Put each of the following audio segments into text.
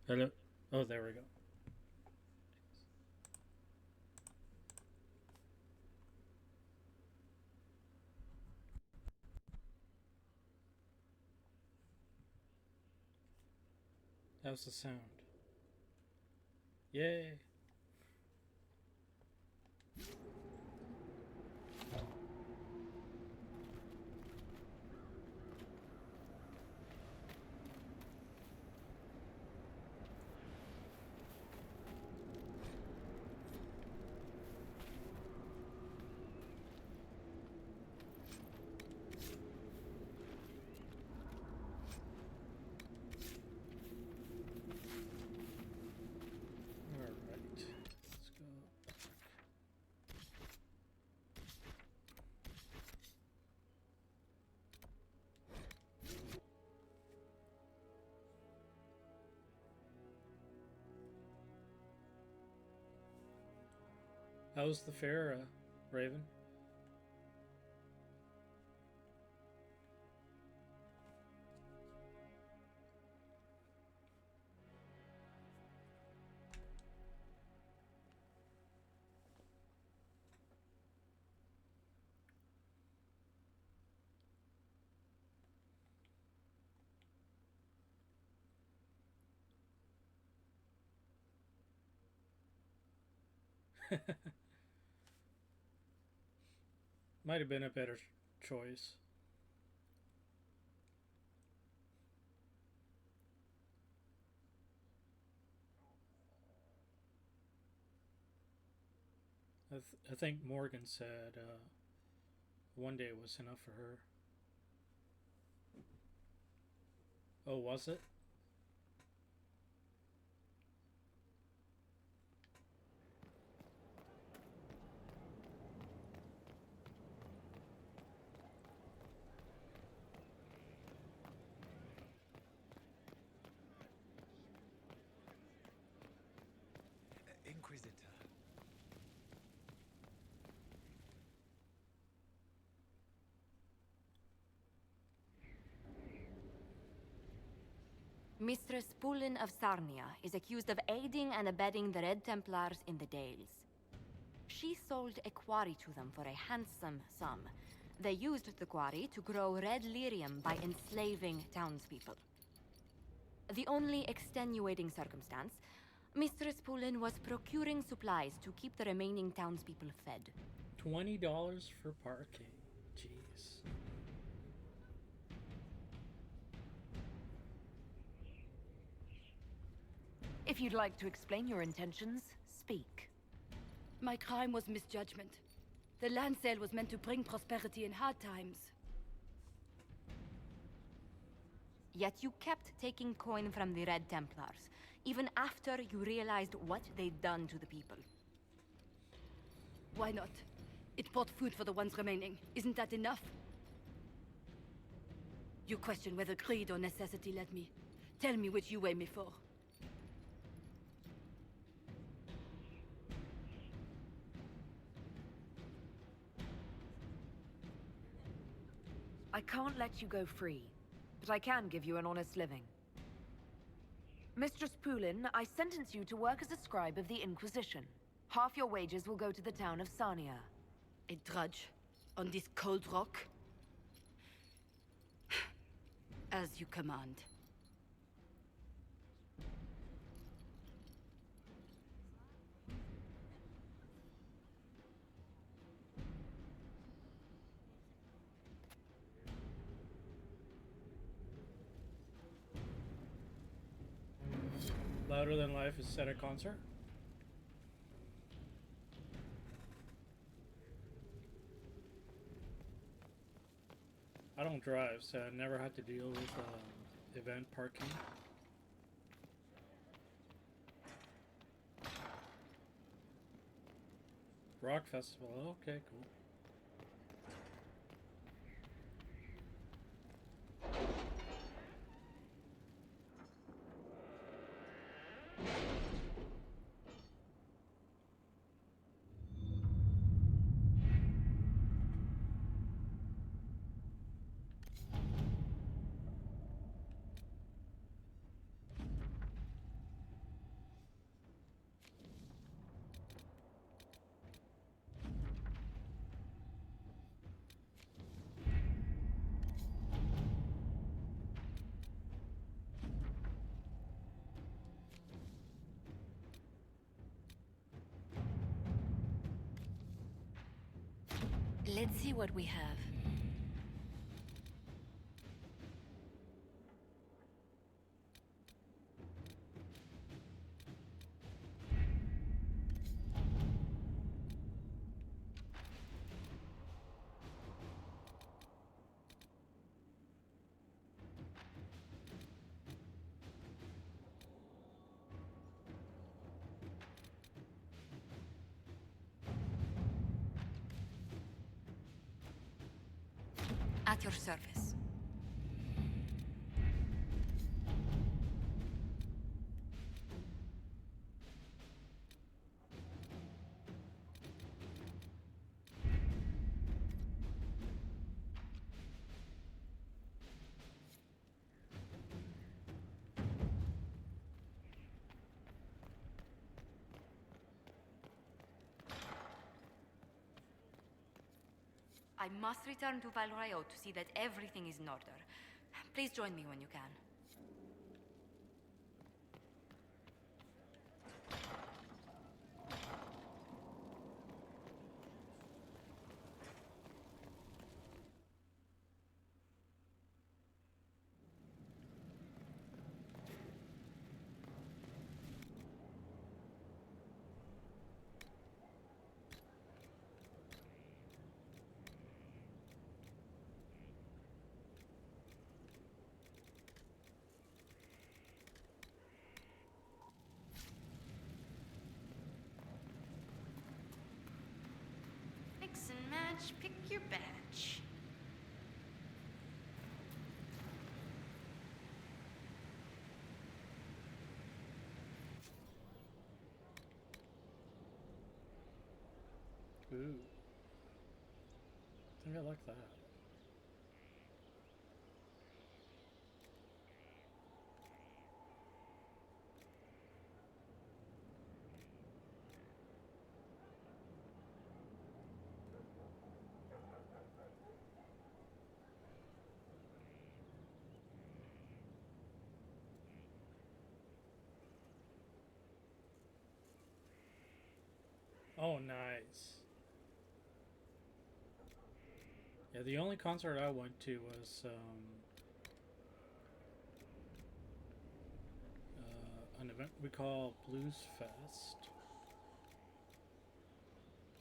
Hello. Oh, there we go. How's the sound? Yay! Alright. Let's go. How's the fair, Raven? Might have been a better choice. I think Morgan said one day was enough for her. Oh, was it? Inquisitor. Mistress Pulin of Sarnia is accused of aiding and abetting the Red Templars in the Dales. She sold a quarry to them for a handsome sum. They used the quarry to grow red lyrium by enslaving townspeople. The only extenuating circumstance, Mistress Pulin was procuring supplies to keep the remaining townspeople fed. $20 for parking. Jeez. If you'd like to explain your intentions, speak. My crime was misjudgment. The land sale was meant to bring prosperity in hard times. Yet you kept taking coin from the Red Templars, even after you realized what they'd done to the people. Why not? It bought food for the ones remaining. Isn't that enough? You question whether greed or necessity led me. Tell me which you weigh me for. I can't let you go free, but I can give you an honest living. Mistress Poulin, I sentence you to work as a scribe of the Inquisition. Half your wages will go to the town of Sarnia. A drudge? On this cold rock? As you command. Louder Than Life is set at concert. I don't drive, so I never had to deal with event parking. Rock festival. Okay, cool. Let's see what we have. At your service. I must return to Valrayo to see that everything is in order. Please join me when you can. Mix and match, pick your batch. Ooh. I think I like that. Oh, nice. Yeah, the only concert I went to was an event we call Blues Fest,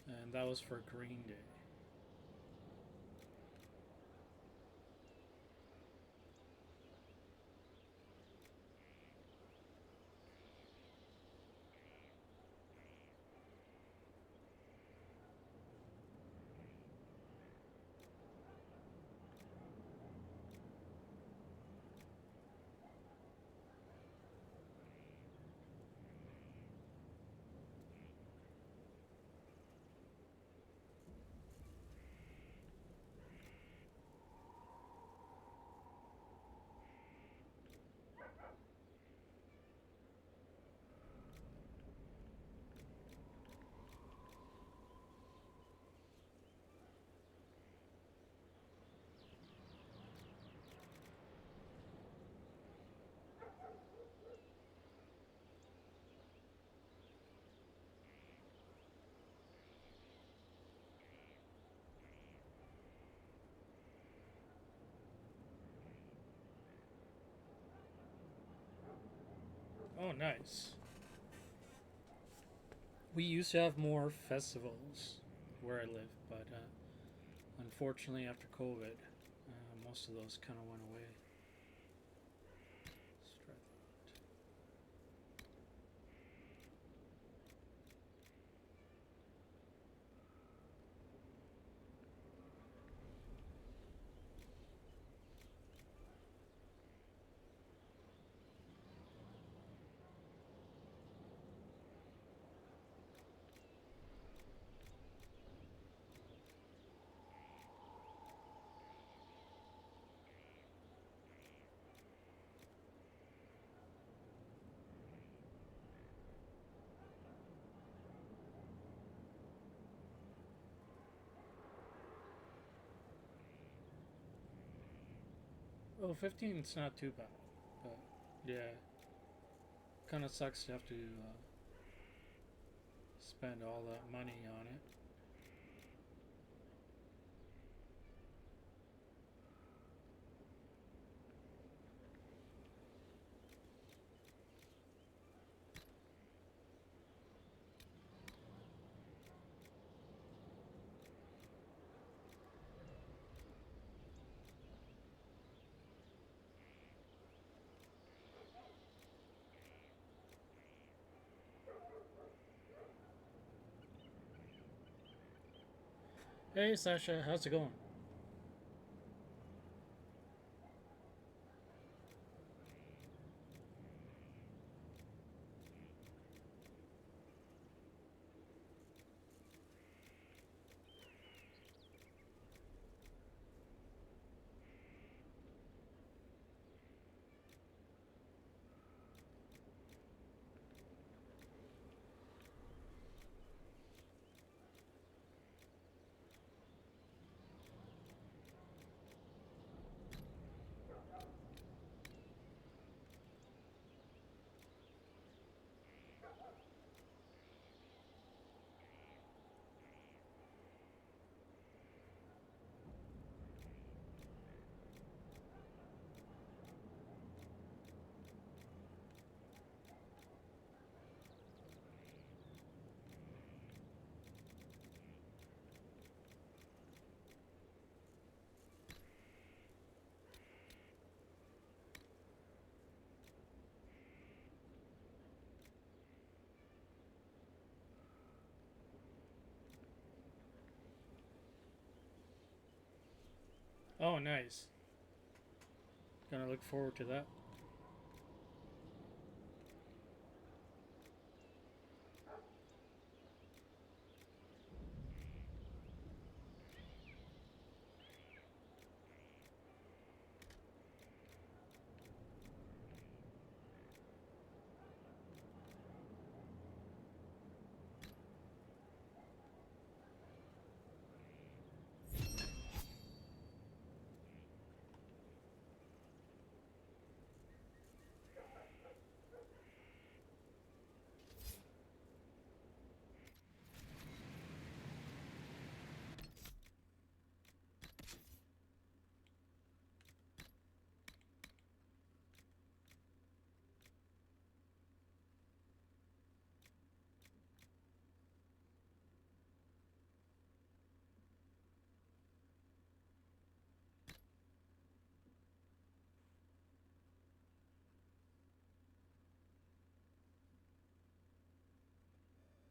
and that was for Green Day. Oh, nice. We used to have more festivals where I live, but unfortunately, after COVID, most of those kind of went away. Let's try that. Oh, 15 is not too bad, but yeah, kind of sucks to have to spend all that money on it. Hey Sasha, how's it going? Oh, nice. Gonna look forward to that.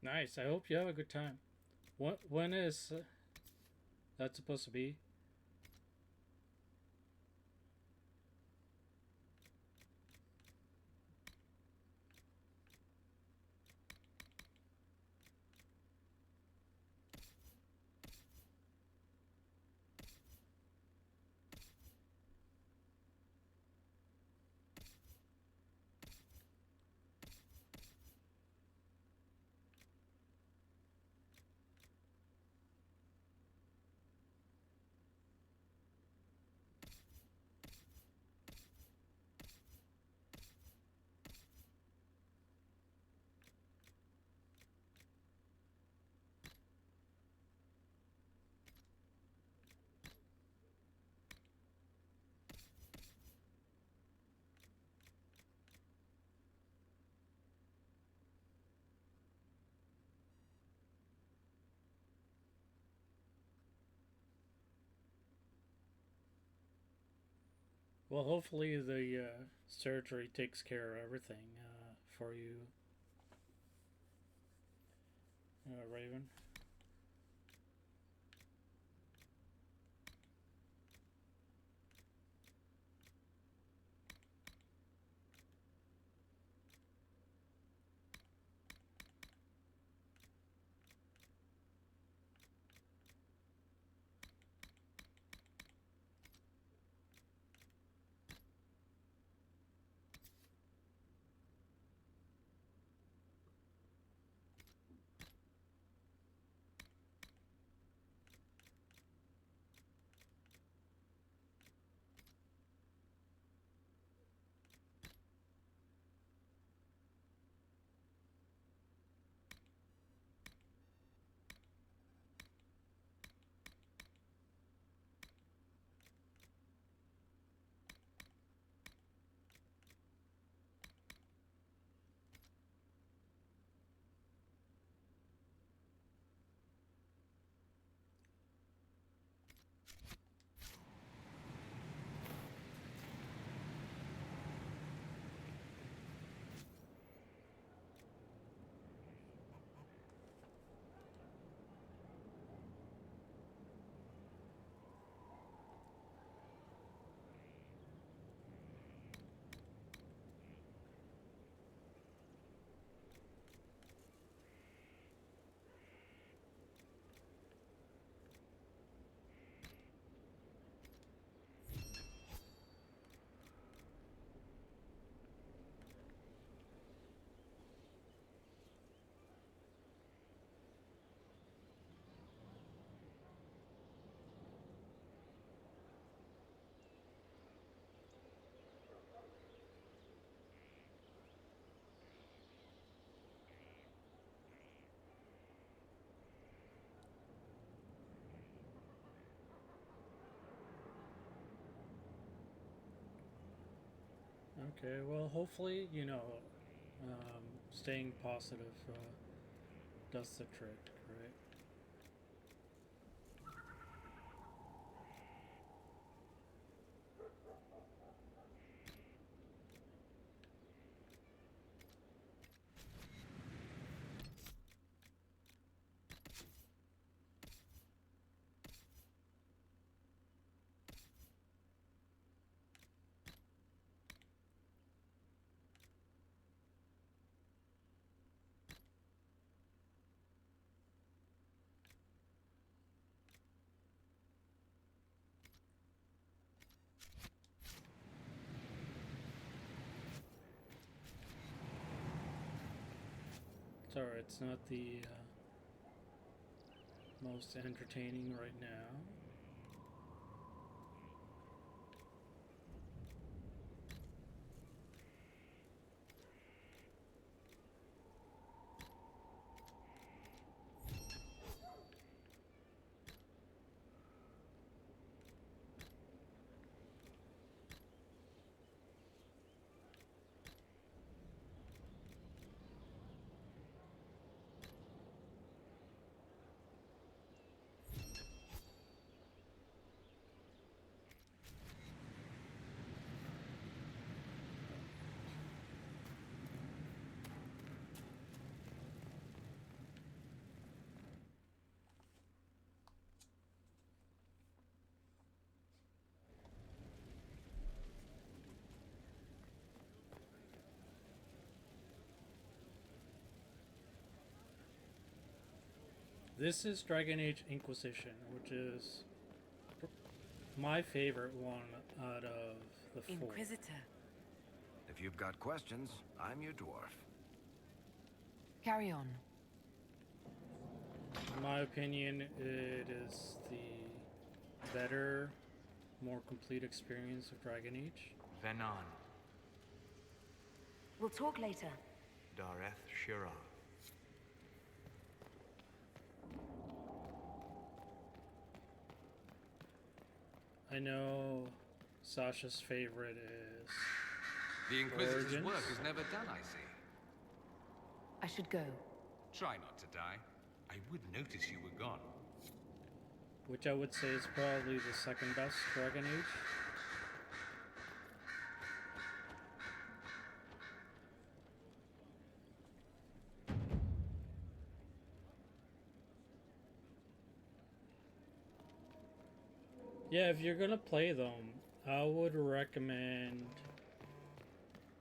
Nice. I hope you have a good time. When is that supposed to be? Well, hopefully the surgery takes care of everything for you, Raven. Okay, well, hopefully, staying positive does the trick, right? It's alright, it's not the most entertaining right now. This is Dragon Age Inquisition, which is my favorite one out of the four. Inquisitor. If you've got questions, I'm your dwarf. Carry on. In my opinion, it is the better, more complete experience of Dragon Age. Venon. We'll talk later. Dareth Shira. I know Sasha's favorite is The Inquisitor's Origins. work is never done, I see. I should go. Try not to die. I would notice you were gone. which I would say is probably the second best Dragon Age. Yeah, if you're gonna play them, I would recommend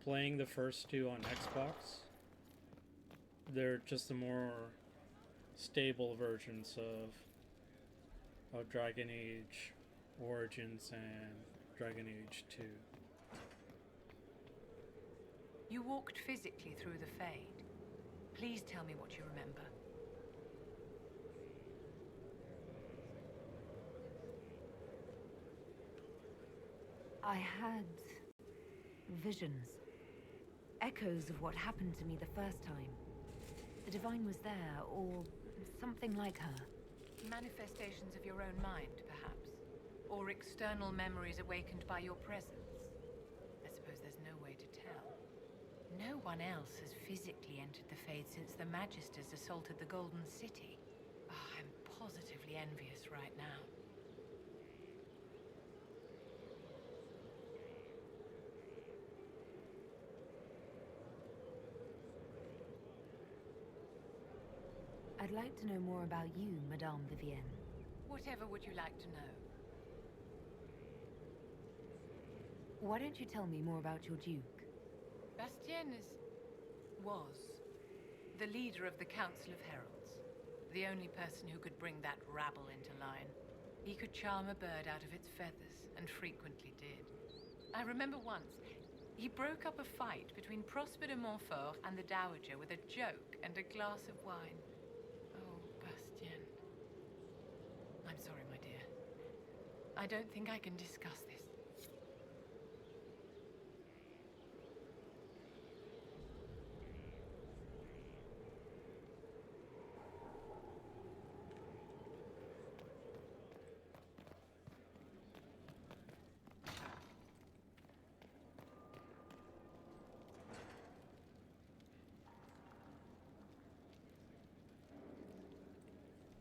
playing the first two on Xbox. They're just the more stable versions of Dragon Age Origins and Dragon Age 2. You walked physically through the Fade. Please tell me what you remember. I had visions. Echoes of what happened to me the first time. The Divine was there, or something like her. Manifestations of your own mind, perhaps? Or external memories awakened by your presence? I suppose there's no way to tell. No one else has physically entered the Fade since the Magisters assaulted the Golden City. Oh, I'm positively envious right now. I'd like to know more about you, Madame Vivienne. Whatever would you like to know? Why don't you tell me more about your Duke? Bastien was the leader of the Council of Heralds. The only person who could bring that rabble into line. He could charm a bird out of its feathers, and frequently did. I remember once, he broke up a fight between Prosper de Montfort and the Dowager with a joke and a glass of wine. Oh, Bastien. I'm sorry, my dear. I don't think I can discuss this.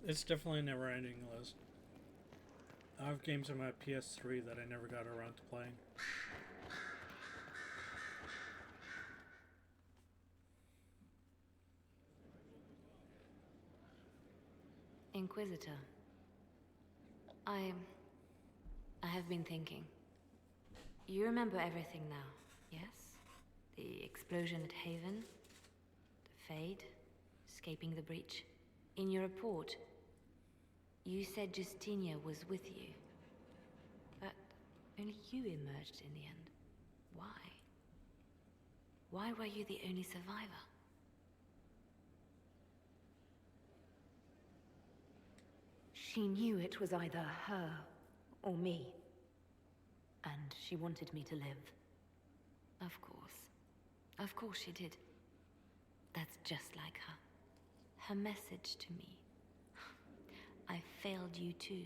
It's definitely a never-ending list. I have games on my PS3 that I never got around to playing. Inquisitor. I have been thinking. You remember everything now, yes? The explosion at Haven, the Fade, escaping the breach. In your report, you said Justinia was with you. But only you emerged in the end. Why? Why were you the only survivor? She knew it was either her or me. And she wanted me to live. Of course. Of course she did. That's just like her. Her message to me. I failed you too.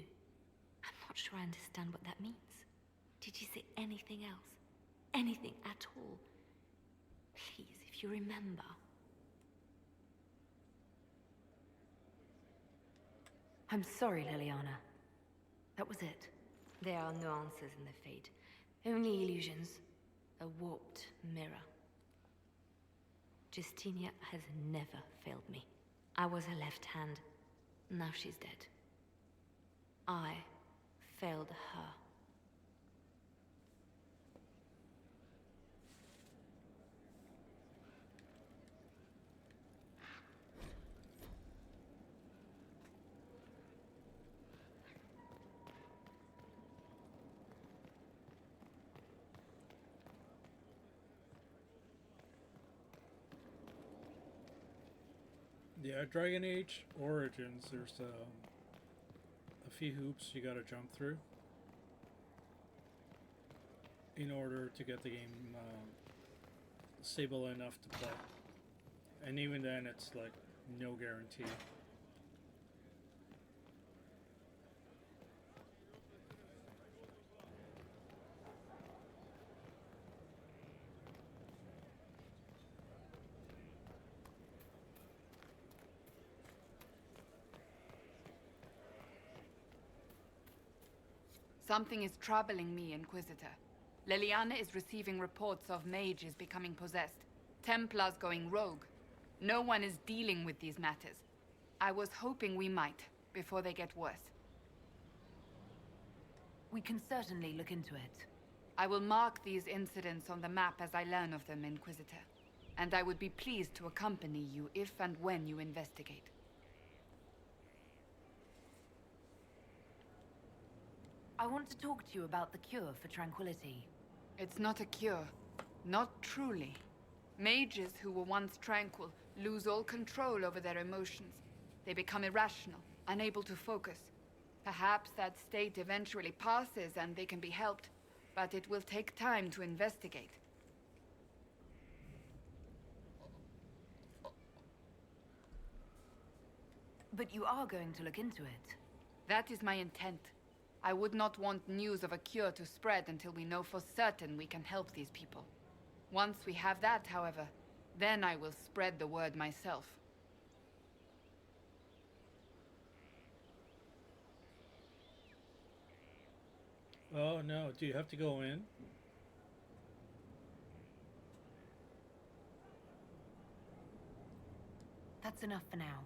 I'm not sure I understand what that means. Did you say anything else? Anything at all? Please, if you remember. I'm sorry, Liliana. That was it. There are no answers in the Fade. Only illusions. A warped mirror. Justinia has never failed me. I was her left hand. Now she's dead. I failed her. Yeah, Dragon Age Origins, there's a few hoops you gotta jump through in order to get the game stable enough to play. And even then, it's like no guarantee. Something is troubling me, Inquisitor. Liliana is receiving reports of mages becoming possessed, Templars going rogue. No one is dealing with these matters. I was hoping we might, before they get worse. We can certainly look into it. I will mark these incidents on the map as I learn of them, Inquisitor. And I would be pleased to accompany you if and when you investigate. I want to talk to you about the cure for tranquility. It's not a cure. Not truly. Mages who were once tranquil lose all control over their emotions. They become irrational, unable to focus. Perhaps that state eventually passes and they can be helped, but it will take time to investigate. But you are going to look into it. That is my intent. I would not want news of a cure to spread until we know for certain we can help these people. Once we have that, however, then I will spread the word myself. Oh no, do you have to go in? That's enough for now.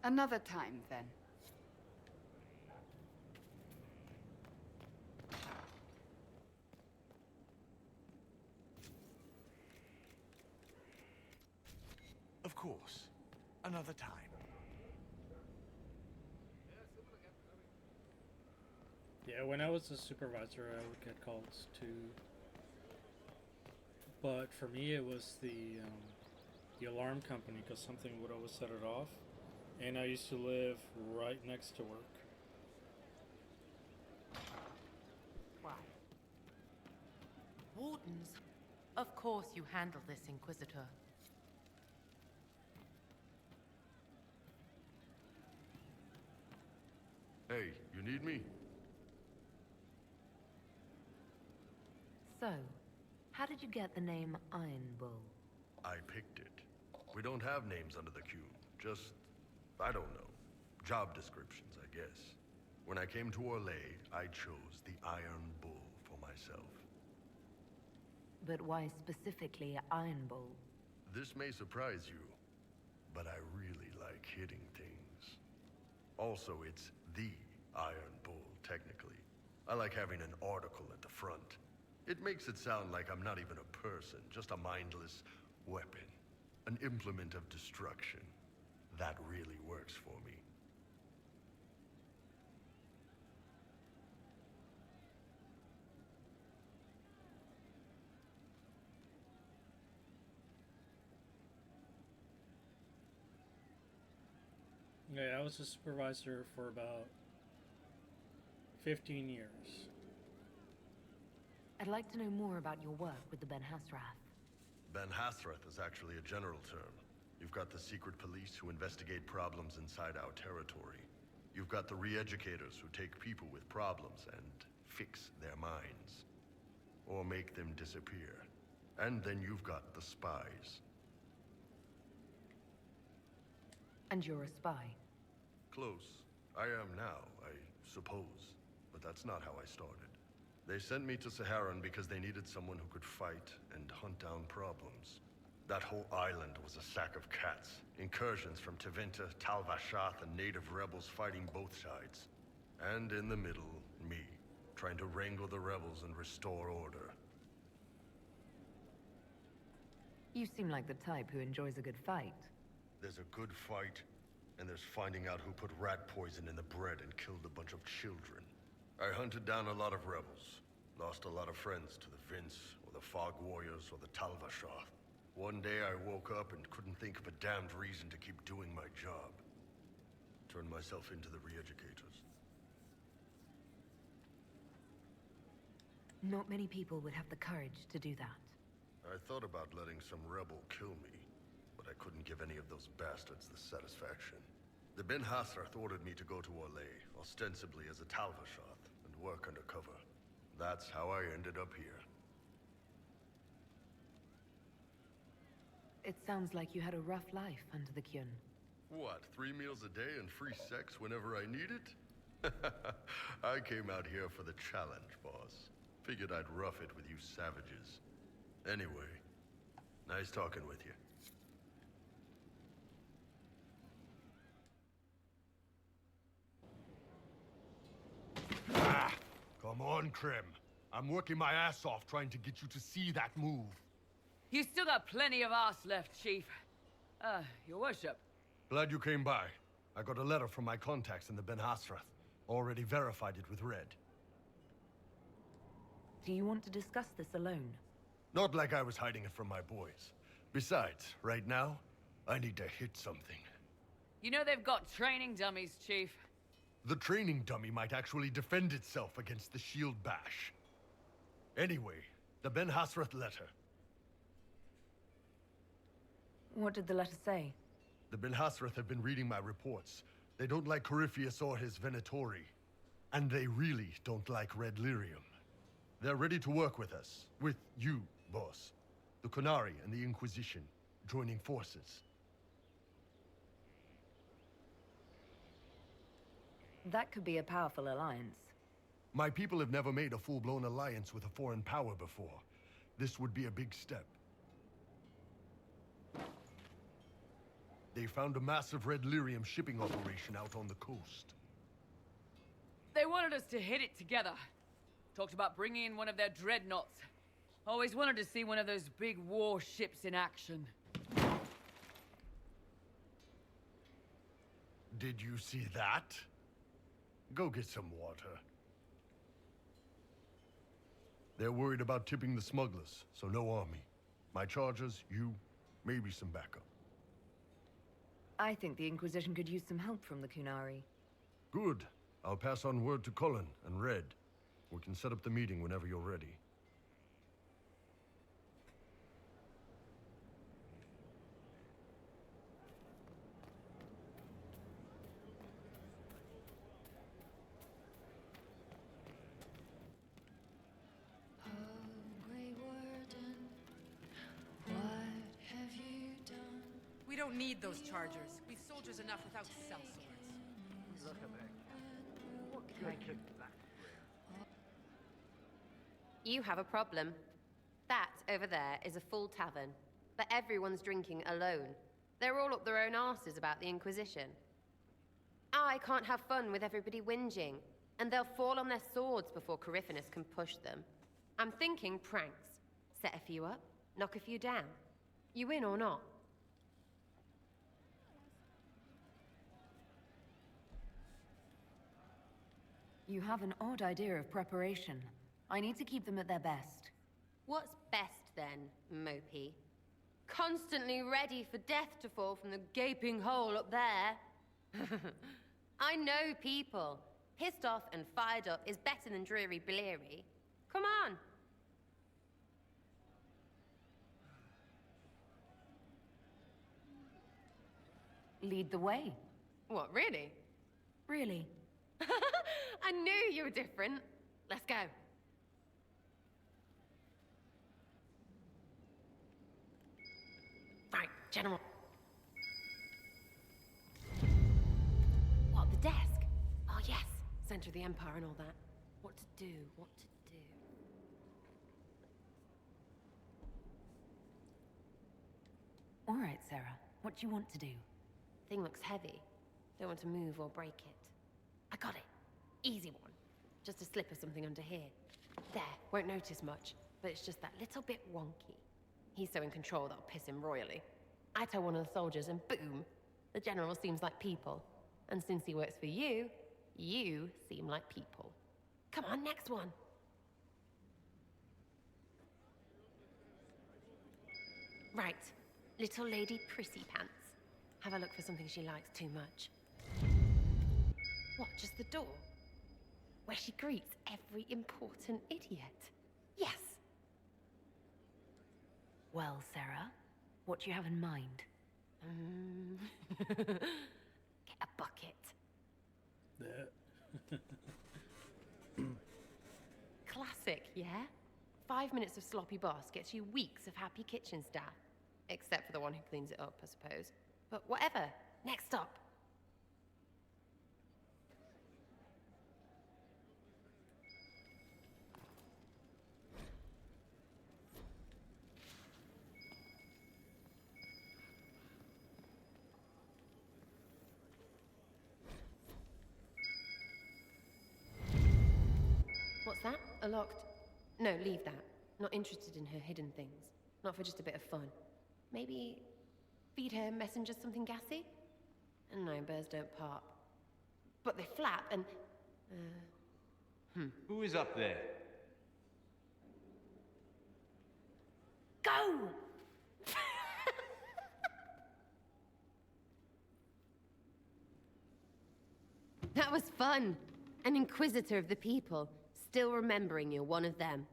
Another time, then. Of course. Another time. Yeah, when I was a supervisor, I would get calls too. But for me, it was the alarm company, because something would always set it off. And I used to live right next to work. Why? Wardens? Of course you handle this, Inquisitor. Hey, you need me? So, how did you get the name Iron Bull? I picked it. We don't have names under the cube. Just, I don't know, Job descriptions, I guess. When I came to Orlais, I chose the Iron Bull for myself. But why specifically Iron Bull? This may surprise you, but I really like hitting things. Also, it's the Iron Bull, technically. I like having an article at the front. It makes it sound like I'm not even a person, just a mindless weapon. An implement of destruction. That really works for me. Yeah, I was a supervisor for about 15 years. I'd like to know more about your work with the Ben Hasrath. Ben Hasrath is actually a general term. You've got the secret police who investigate problems inside our territory. You've got the re-educators who take people with problems and fix their minds. Or make them disappear. And then you've got the spies. And you're a spy? Close. I am now, I suppose. But that's not how I started. They sent me to Saharan because they needed someone who could fight and hunt down problems. That whole island was a sack of cats. Incursions from Tevinter, Tal Vashath, and native rebels fighting both sides. And in the middle, me, trying to wrangle the rebels and restore order. You seem like the type who enjoys a good fight. There's a good fight, and there's finding out who put rat poison in the bread and killed a bunch of children. I hunted down a lot of rebels. Lost a lot of friends to the Vince, or the Fog Warriors, or the Tal Vashath. One day I woke up and couldn't think of a damned reason to keep doing my job. Turned myself into the re-educators. Not many people would have the courage to do that. I thought about letting some rebel kill me, but I couldn't give any of those bastards the satisfaction. The Ben Hasrath ordered me to go to Orlais, ostensibly as a Tal Vashath, and work undercover. That's how I ended up here. It sounds like you had a rough life under the Kyun. What, 3 meals a day and free sex whenever I need it? I came out here for the challenge, boss. Figured I'd rough it with you savages. Anyway, nice talking with you. Come on, Krim. I'm working my ass off trying to get you to see that move. You still got plenty of arse left, Chief. Your worship. Glad you came by. I got a letter from my contacts in the Ben Hasrath. Already verified it with Red. Do you want to discuss this alone? Not like I was hiding it from my boys. Besides, right now, I need to hit something. You know they've got training dummies, Chief. The training dummy might actually defend itself against the shield bash. Anyway, the Ben Hasrath letter. What did the letter say? The Ben Hasrath have been reading my reports. They don't like Corypheus or his Venatori. And they really don't like Red Lyrium. They're ready to work with us. With you, boss. The Qunari and the Inquisition, joining forces. That could be a powerful alliance. My people have never made a full-blown alliance with a foreign power before. This would be a big step. They found a massive Red Lyrium shipping operation out on the coast. They wanted us to hit it together. Talked about bringing in one of their dreadnoughts. Always wanted to see one of those big warships in action. Did you see that? Go get some water. They're worried about tipping the smugglers, so no army. My chargers, you, maybe some backup. I think the Inquisition could use some help from the Qunari. Good. I'll pass on word to Cullen and Red. We can set up the meeting whenever you're ready. We don't need those chargers. We've soldiers enough without cell swords. You have a problem. That over there is a full tavern, but everyone's drinking alone. They're all up their own arses about the Inquisition. I can't have fun with everybody whinging, and they'll fall on their swords before Corypheus can push them. I'm thinking pranks. Set a few up, knock a few down. You in or not? You have an odd idea of preparation. I need to keep them at their best. What's best then, Mopey? Constantly ready for death to fall from the gaping hole up there. I know people. Pissed off and fired up is better than dreary bleary. Come on. Lead the way. What, really? Really? I knew you were different. Let's go. Right, General. What, the desk? Oh, yes. Center of the Empire and all that. What to do, what to do. All right, Sarah. What do you want to do? Thing looks heavy. Don't want to move or break it. I got it. Easy one. Just a slip or something under here. There, won't notice much, but it's just that little bit wonky. He's so in control that'll piss him royally. I tell one of the soldiers and boom, the general seems like people. And since he works for you, you seem like people. Come on, next one. Right, little lady prissy pants. Have a look for something she likes too much. What, just the door? Where she greets every important idiot. Yes. Well, Sarah, what do you have in mind? Get a bucket. Classic, yeah? 5 minutes of sloppy boss gets you weeks of happy kitchen staff. Except for the one who cleans it up, I suppose. But whatever. Next up. What's that? A locked... No, leave that. Not interested in her hidden things. Not for just a bit of fun. Maybe... feed her messengers something gassy? No, birds don't pop. But they flap and... Who is up there? Go! That was fun. An inquisitor of the people, still remembering you're one of them.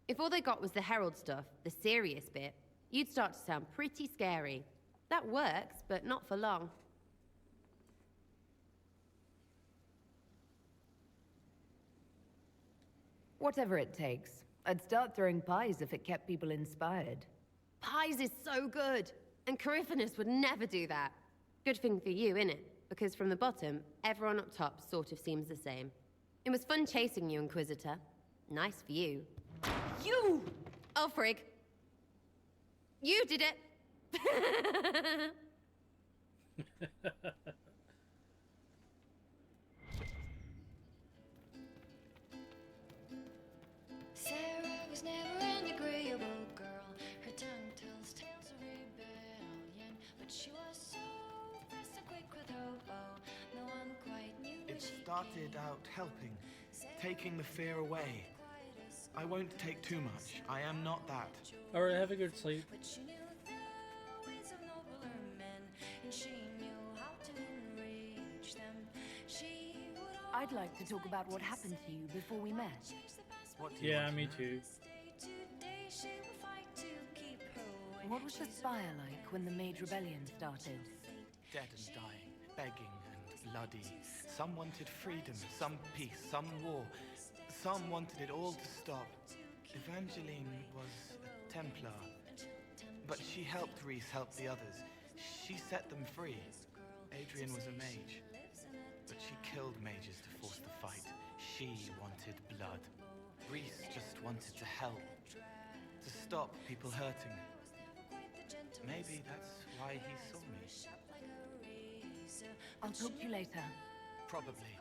If all they got was the herald stuff, the serious bit, you'd start to sound pretty scary. That works, but not for long. Whatever it takes. I'd start throwing pies if it kept people inspired. Pies is so good, and Corypheus would never do that. Good thing for you, innit? Because from the bottom, everyone up top sort of seems the same. It was fun chasing you, Inquisitor. Nice for you. You! Oh, frig. You did it! Sarah was never an agreeable girl. Her tongue tells tales of rebellion, but she was so fast and quick with her bow. No one quite knew where It she started out helping, taking the fear away. I won't take too much. I am not that. Alright, have a good sleep. But she knew the ways of nobler men, and she knew how to enrage them. She would I'd like to talk about what happened to you before we met. What do you Yeah, want to me know? too. today she will fight to keep her away. What was the spire like when the Mage Rebellion started? Dead and dying, begging and bloody. Some wanted freedom, some peace, some war. Some wanted it all to stop. Evangeline was a Templar, but she helped Reese help the others. She set them free. Adrian was a mage, but she killed mages to force the fight. She wanted blood. Reese just wanted to help. To stop people hurting. Maybe that's why he saw me. I'll talk to you later. Probably.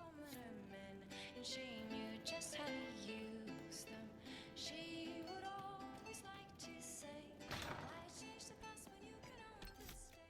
And she knew just how to use them. She would always like to say, why change the past when you can understay?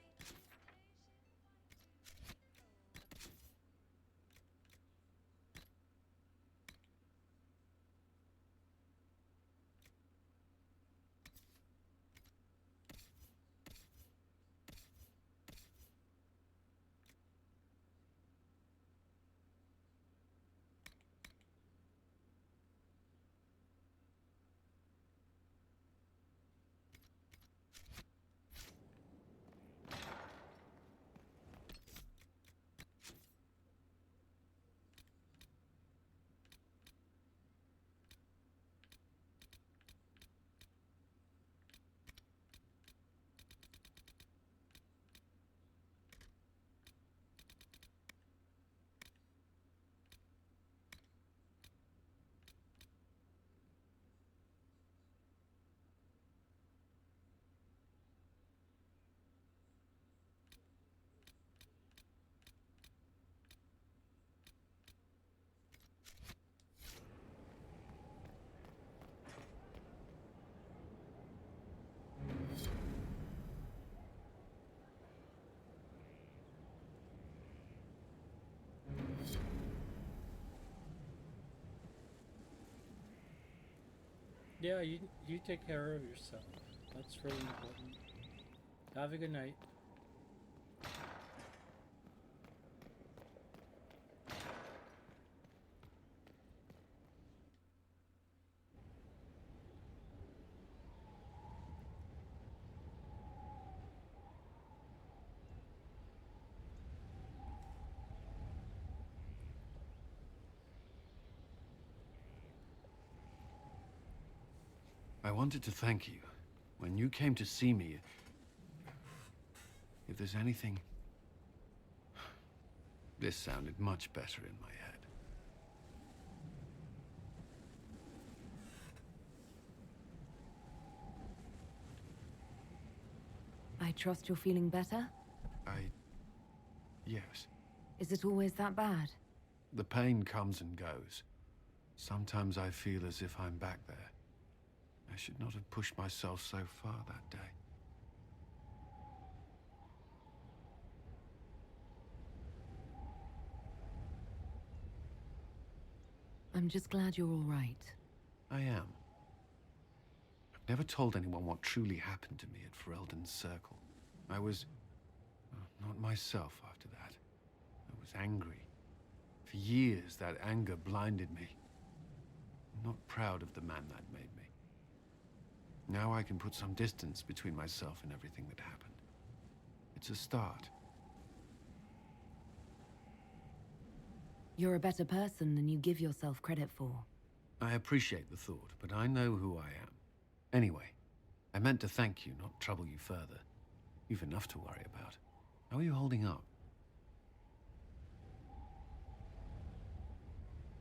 Yeah, you take care of yourself. That's really important. Have a good night. I wanted to thank you. When you came to see me, if there's anything... This sounded much better in my head. I trust you're feeling better? Yes. Is it always that bad? The pain comes and goes. Sometimes I feel as if I'm back there. I should not have pushed myself so far that day. I'm just glad you're all right. I am. I've never told anyone what truly happened to me at Ferelden's Circle. I was... not myself after that. I was angry. For years, that anger blinded me. I'm not proud of the man that made me. Now I can put some distance between myself and everything that happened. It's a start. You're a better person than you give yourself credit for. I appreciate the thought, but I know who I am. Anyway, I meant to thank you, not trouble you further. You've enough to worry about. How are you holding up?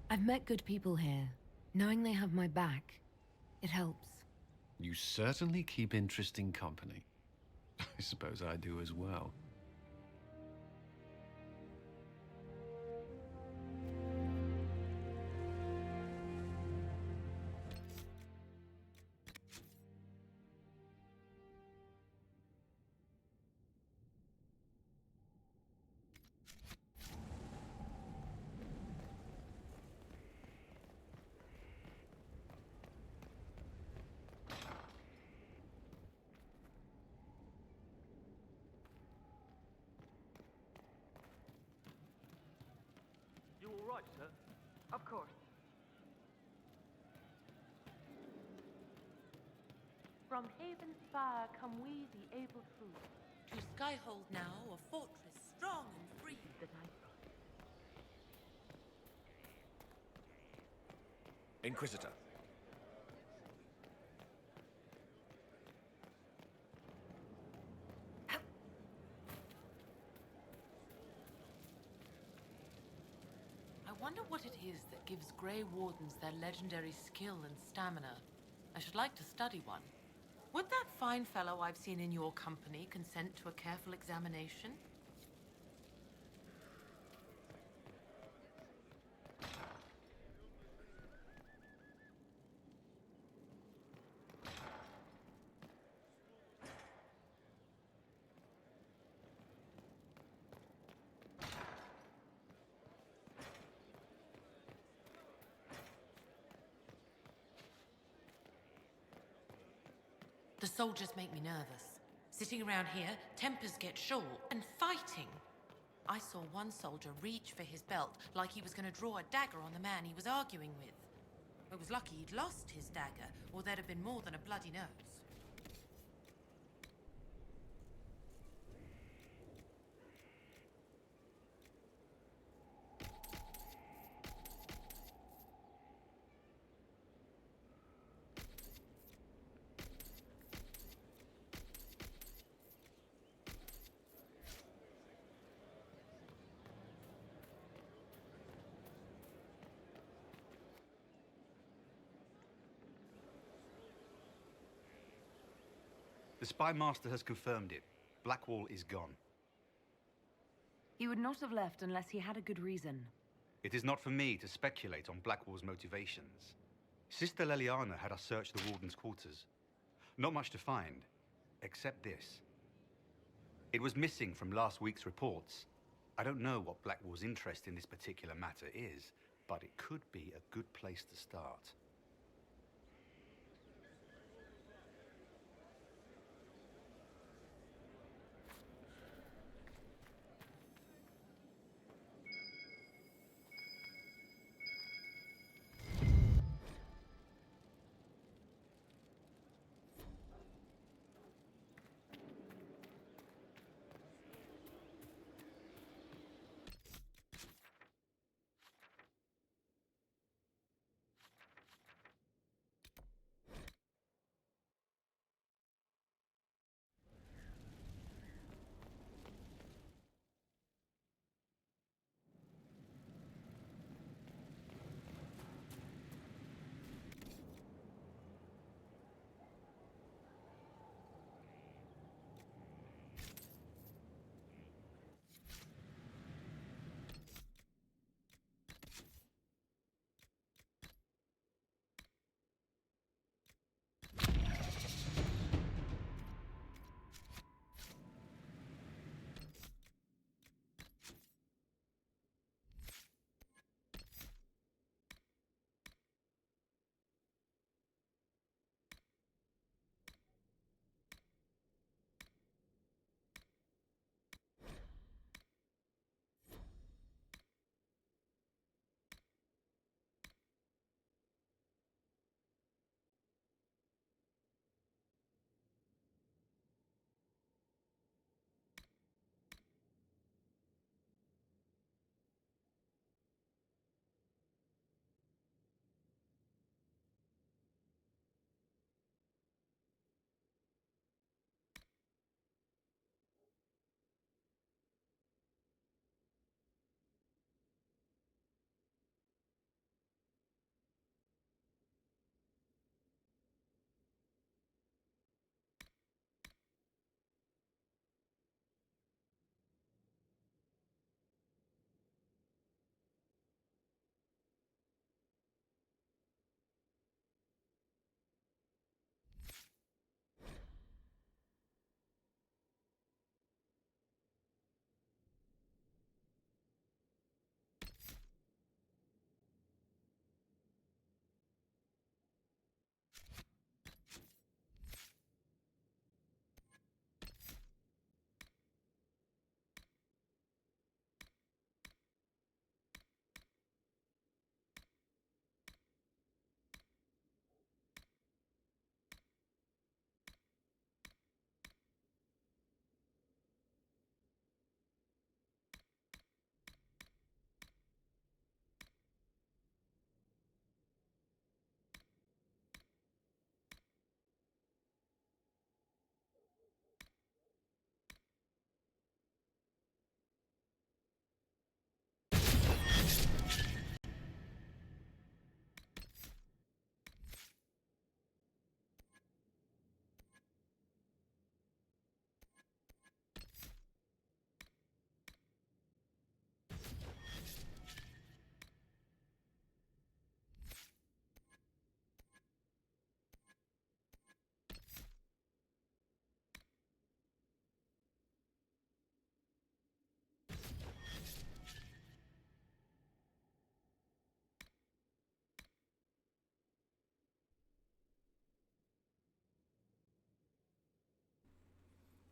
I've met good people here. Knowing they have my back, it helps. You certainly keep interesting company. I suppose I do as well. You all right, sir? Of course. From Haven's Fire come we, the able true. To Skyhold now, a fortress strong and free. That Inquisitor. I wonder what it is that gives Grey Wardens their legendary skill and stamina. I should like to study one. Would that fine fellow I've seen in your company consent to a careful examination? The soldiers make me nervous. Sitting around here, tempers get short, and fighting. I saw one soldier reach for his belt like he was going to draw a dagger on the man he was arguing with. It was lucky he'd lost his dagger, or there'd have been more than a bloody nose. The Spy Master has confirmed it. Blackwall is gone. He would not have left unless he had a good reason. It is not for me to speculate on Blackwall's motivations. Sister Leliana had us search the Warden's quarters. Not much to find, except this. It was missing from last week's reports. I don't know what Blackwall's interest in this particular matter is, but it could be a good place to start.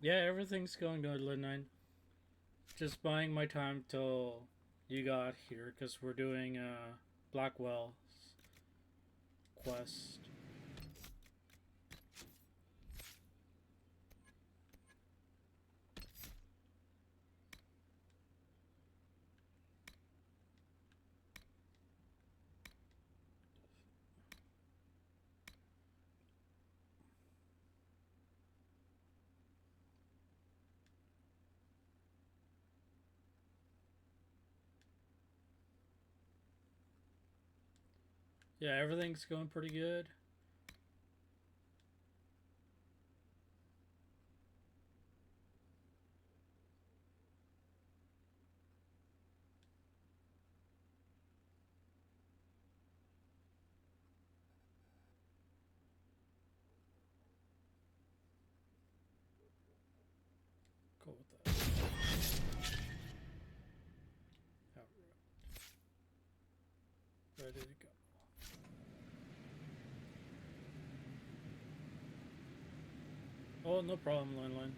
Yeah, everything's going good, Lin. Just buying my time till you got here, because we're doing Blackwell's quest. Yeah, everything's going pretty good. Cool with that. Alright. Ready to go. Oh, no problem, Lin.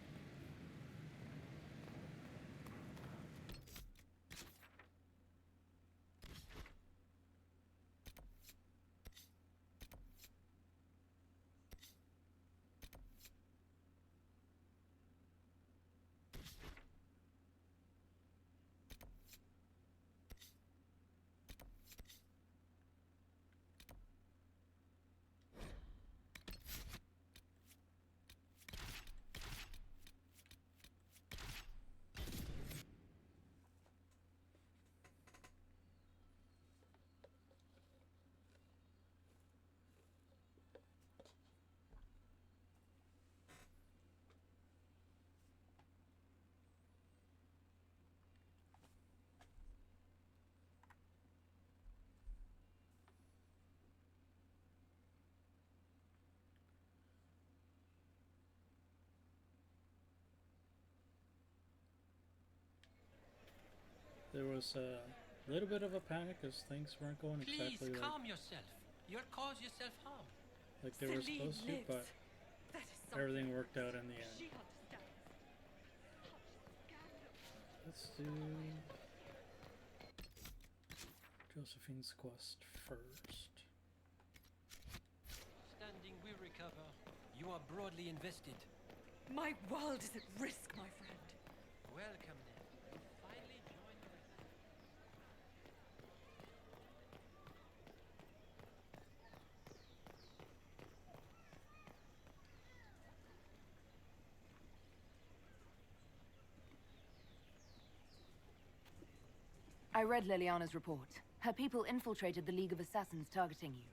There was a little bit of a panic as things weren't going exactly Please calm yourself. You'll cause yourself harm. like they were supposed to, but everything worked out in the end. Let's do Josephine's quest first. Standing we recover. You are broadly invested. My world is at risk, my friend. Welcome then. Finally join the rest. I read Liliana's report. Her people infiltrated the League of Assassins targeting you.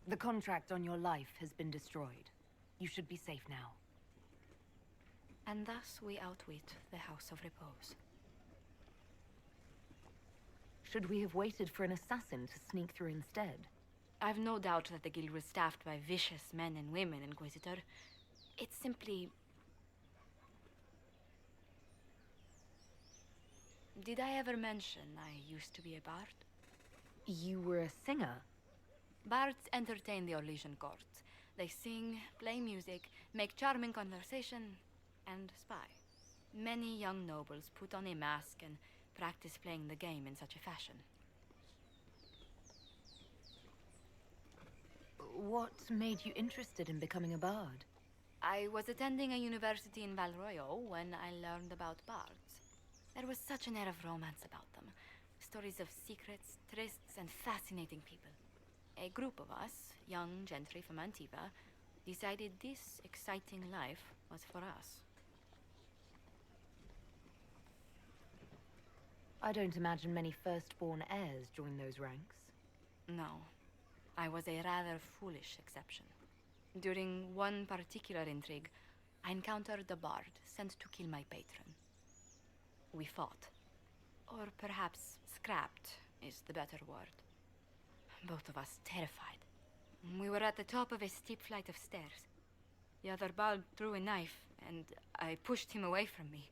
The contract on your life has been destroyed. You should be safe now. And thus we outwit the House of Repose. Should we have waited for an assassin to sneak through instead? I've no doubt that the guild was staffed by vicious men and women, Inquisitor. It's simply... Did I ever mention I used to be a bard? You were a singer? Bards entertain the Orlesian court. They sing, play music, make charming conversation, and spy. Many young nobles put on a mask and practice playing the game in such a fashion. What made you interested in becoming a bard? I was attending a university in Valroyo when I learned about bards. There was such an air of romance about them. Stories of secrets, trysts, and fascinating people. A group of us, young gentry from Antiva, decided this exciting life was for us. I don't imagine many firstborn heirs join those ranks. No, I was a rather foolish exception. During one particular intrigue, I encountered a bard sent to kill my patron. We fought. Or perhaps scrapped is the better word. Both of us terrified. We were at the top of a steep flight of stairs. The other bard drew a knife, and I pushed him away from me.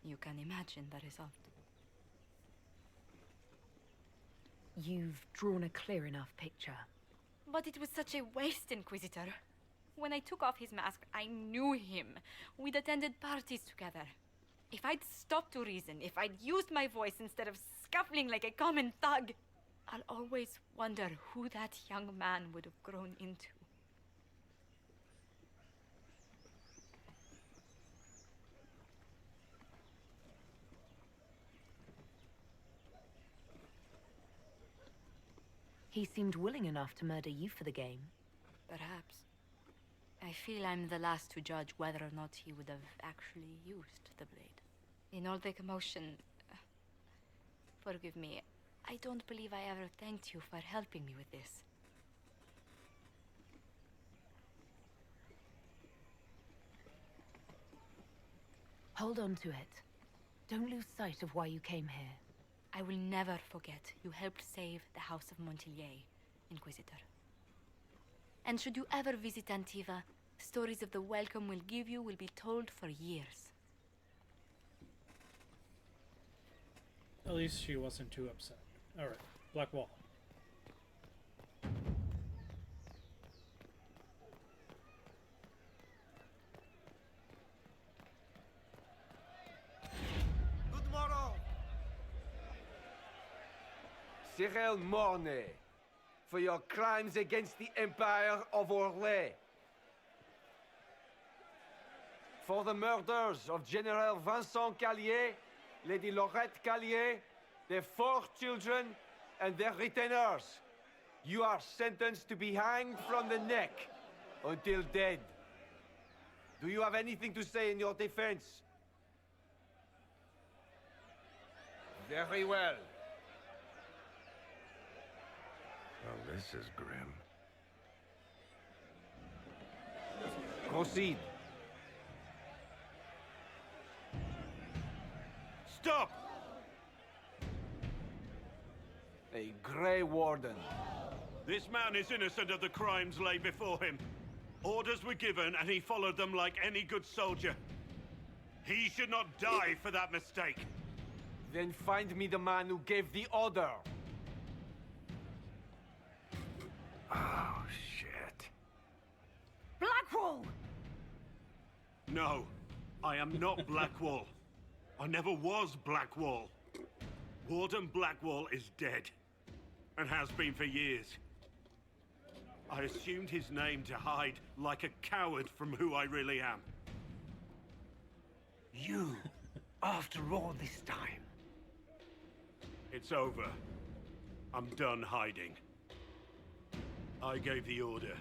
You can imagine the result. You've drawn a clear enough picture. But it was such a waste, Inquisitor. When I took off his mask, I knew him. We'd attended parties together. If I'd stopped to reason, if I'd used my voice instead of scuffling like a common thug, I'll always wonder who that young man would have grown into. He seemed willing enough to murder you for the game. Perhaps. I feel I'm the last to judge whether or not he would have actually used the blade. In all the commotion... forgive me, I don't believe I ever thanked you for helping me with this. Hold on to it. Don't lose sight of why you came here. I will never forget you helped save the House of Montilyet, Inquisitor. And should you ever visit Antiva, stories of the welcome we'll give you will be told for years. At least she wasn't too upset. Alright, Black Wall. Good morrow. Cyril Mornay, for your crimes against the Empire of Orlais. For the murders of General Vincent Callier, Lady Laurette Callier, their 4 children, and their retainers. You are sentenced to be hanged from the neck until dead. Do you have anything to say in your defense? Very well. Well, this is grim. Proceed. Stop! A Grey Warden. This man is innocent of the crimes laid before him. Orders were given, and he followed them like any good soldier. He should not die for that mistake. Then find me the man who gave the order. Oh, shit. Blackwall! No, I am not Blackwall. I never was Blackwall. Warden Blackwall is dead, and has been for years. I assumed his name to hide like a coward from who I really am. You, after all this time. It's over. I'm done hiding. I gave the order.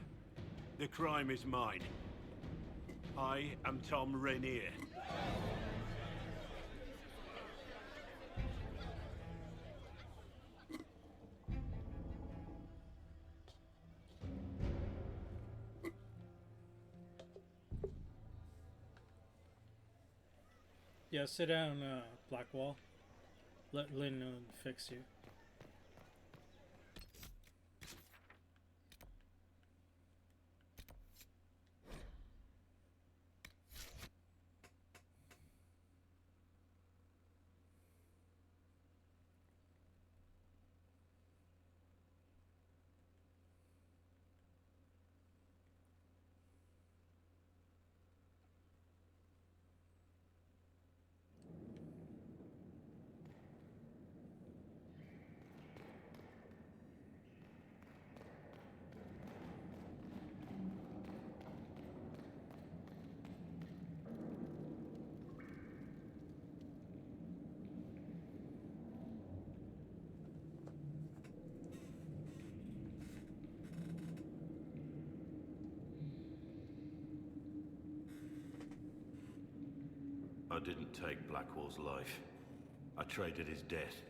The crime is mine. I am Tom Rainier. Yeah, sit down, Blackwall. Let Lynn fix you. I didn't take Blackwall's life. I traded his death.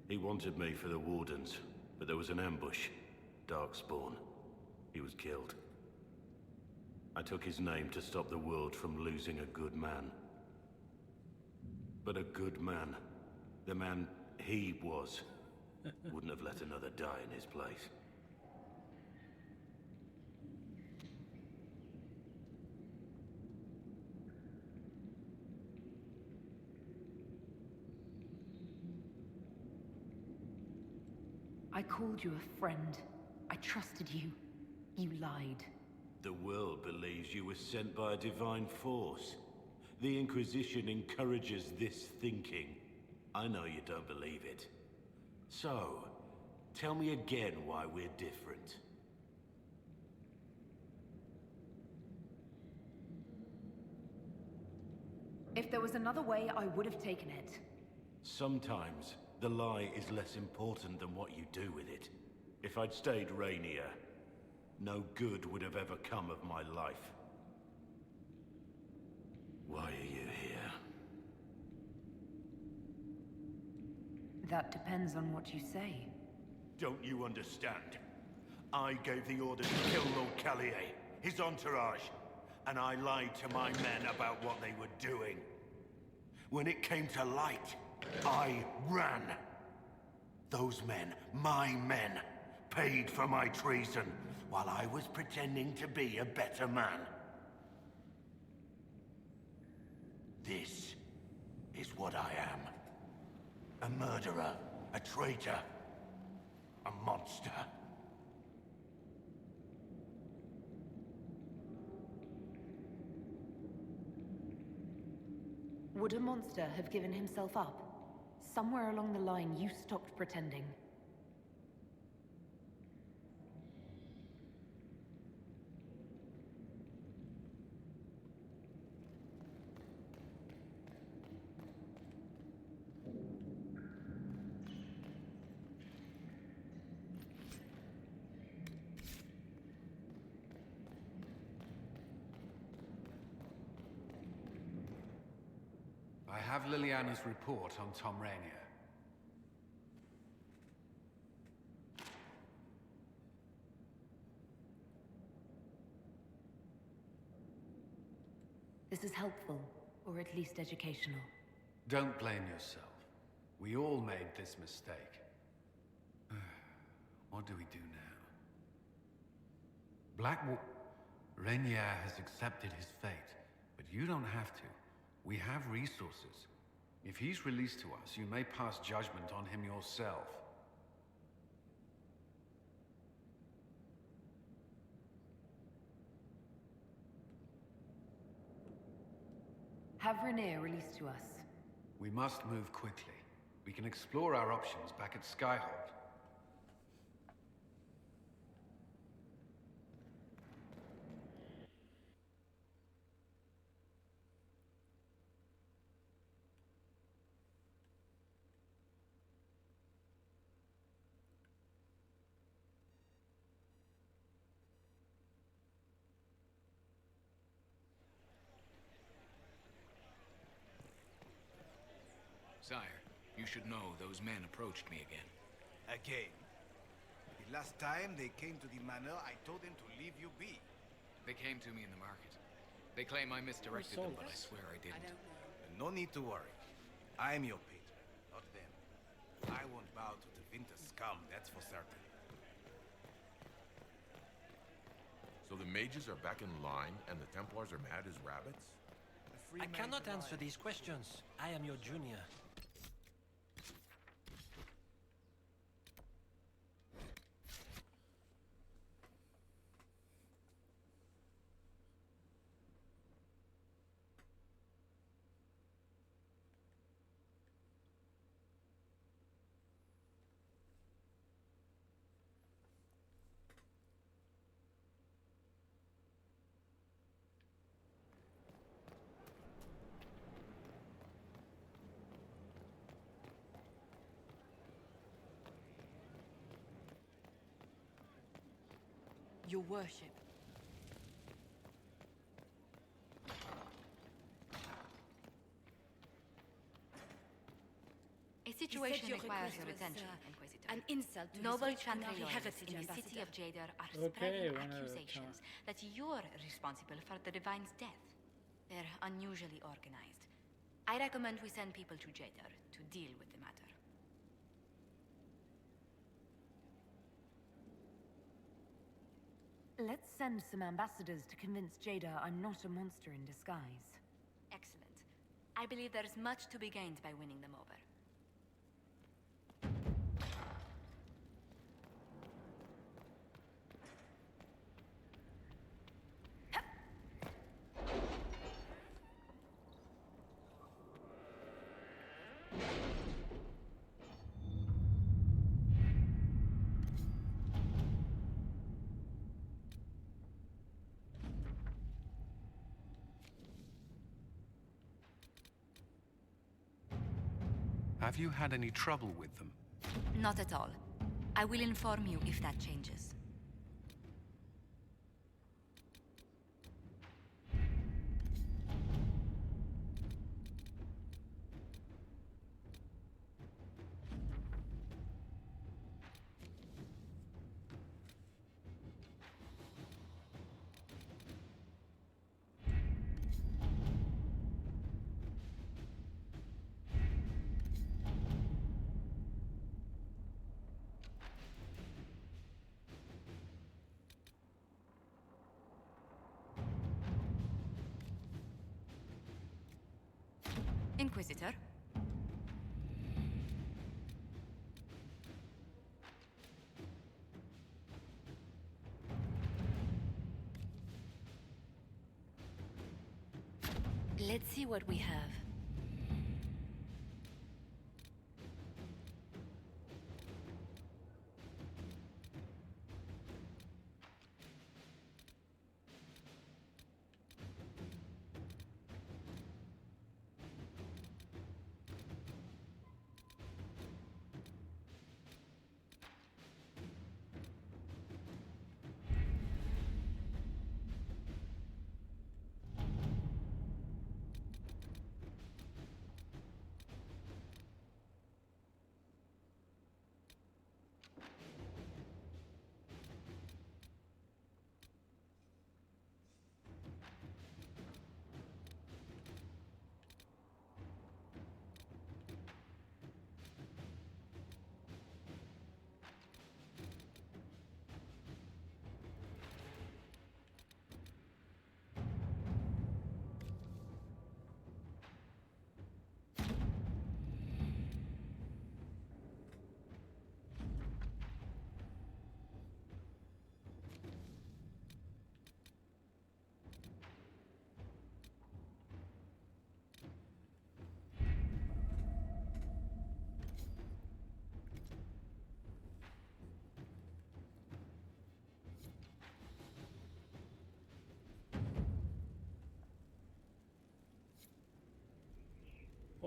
He wanted me for the Wardens, but there was an ambush. Darkspawn. He was killed. I took his name to stop the world from losing a good man. But a good man, the man he was, wouldn't have let another die in his place. I called you a friend. I trusted you. You lied. The world believes you were sent by a divine force. The Inquisition encourages this thinking. I know you don't believe it. So, tell me again why we're different. If there was another way, I would have taken it. Sometimes, the lie is less important than what you do with it. If I'd stayed Rainier, no good would have ever come of my life. Why are you here? That depends on what you say. Don't you understand? I gave the order to kill Lord Callier, his entourage, and I lied to my men about what they were doing. When it came to light, I ran. Those men, my men, paid for my treason, while I was pretending to be a better man. This is what I am. A murderer, a traitor, a monster. Would a monster have given himself up? Somewhere along the line, you stopped pretending. I have Liliana's report on Tom Rainier. This is helpful, or at least educational. Don't blame yourself. We all made this mistake. What do we do now? Blackwater... Rainier has accepted his fate, but you don't have to. We have resources. If he's released to us, you may pass judgment on him yourself. Have Rainier released to us. We must move quickly. We can explore our options back at Skyhold. Sire, you should know those men approached me again. Again? The last time they came to the manor, I told them to leave you be. They came to me in the market. They claim I misdirected them, but I swear I didn't. No need to worry. I'm your patron, not them. I won't bow to the winter scum, that's for certain. So the mages are back in line, and the Templars are mad as rabbits? I cannot answer these questions. I am your junior. Your worship. A situation requires your attention, Inquisitor. An insult to Noble his Chantry Chantry loyalists heritage, in the city Ambassador. of Jadar are Okay, spreading one at a accusations that you're responsible for the Divine's death. They're unusually organized. I recommend we send people to Jadar to deal with the matter. Let's send some ambassadors to convince Jada I'm not a monster in disguise. Excellent. I believe there's much to be gained by winning them over. Have you had any trouble with them? Not at all. I will inform you if that changes. Inquisitor? Let's see what we have.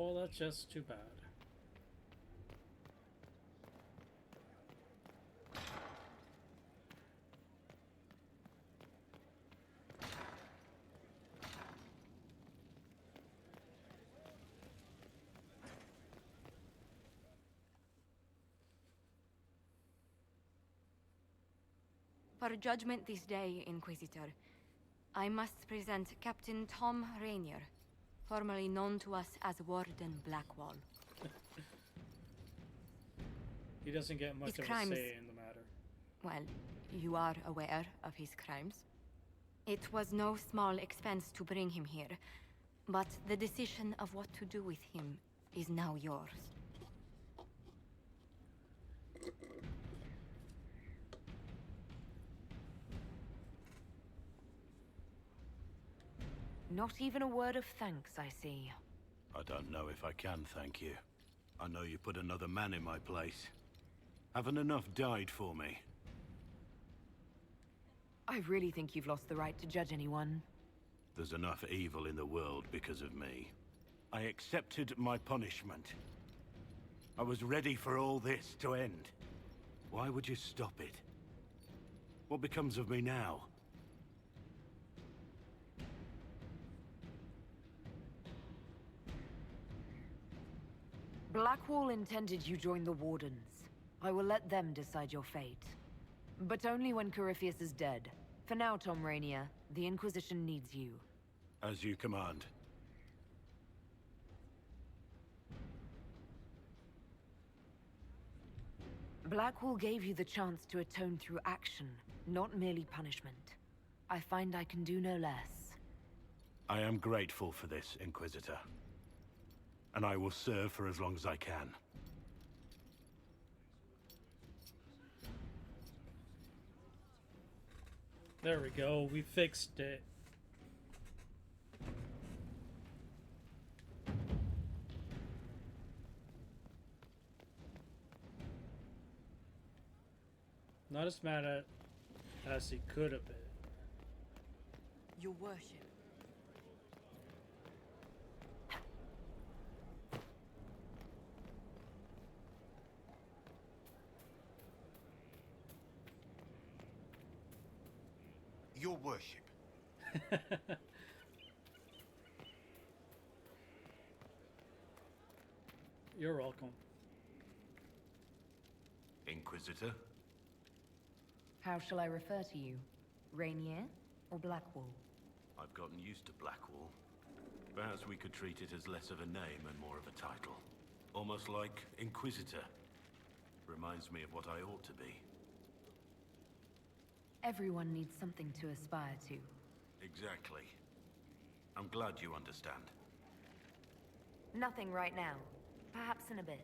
Oh, that's just too bad. For judgment this day, Inquisitor, I must present Captain Tom Rainier, formerly known to us as Warden Blackwall. He doesn't get much of a say in the matter. Well, you are aware of his crimes. It was no small expense to bring him here, but the decision of what to do with him is now yours. Not even a word of thanks, I see. I don't know if I can thank you. I know you put another man in my place. Haven't enough died for me. I really think you've lost the right to judge anyone. There's enough evil in the world because of me. I accepted my punishment. I was ready for all this to end. Why would you stop it? What becomes of me now? Blackwall intended you join the Wardens. I will let them decide your fate. But only when Corypheus is dead. For now, Tom Rainier, the Inquisition needs you. As you command. Blackwall gave you the chance to atone through action, not merely punishment. I find I can do no less. I am grateful for this, Inquisitor. And I will serve for as long as I can. There we go, we fixed it. Not as mad at as he could have been. Your worship. Your worship. You're welcome. Inquisitor? How shall I refer to you? Rainier or Blackwall? I've gotten used to Blackwall. Perhaps we could treat it as less of a name and more of a title. Almost like Inquisitor. Reminds me of what I ought to be. Everyone needs something to aspire to. Exactly. I'm glad you understand. Nothing right now. Perhaps in a bit.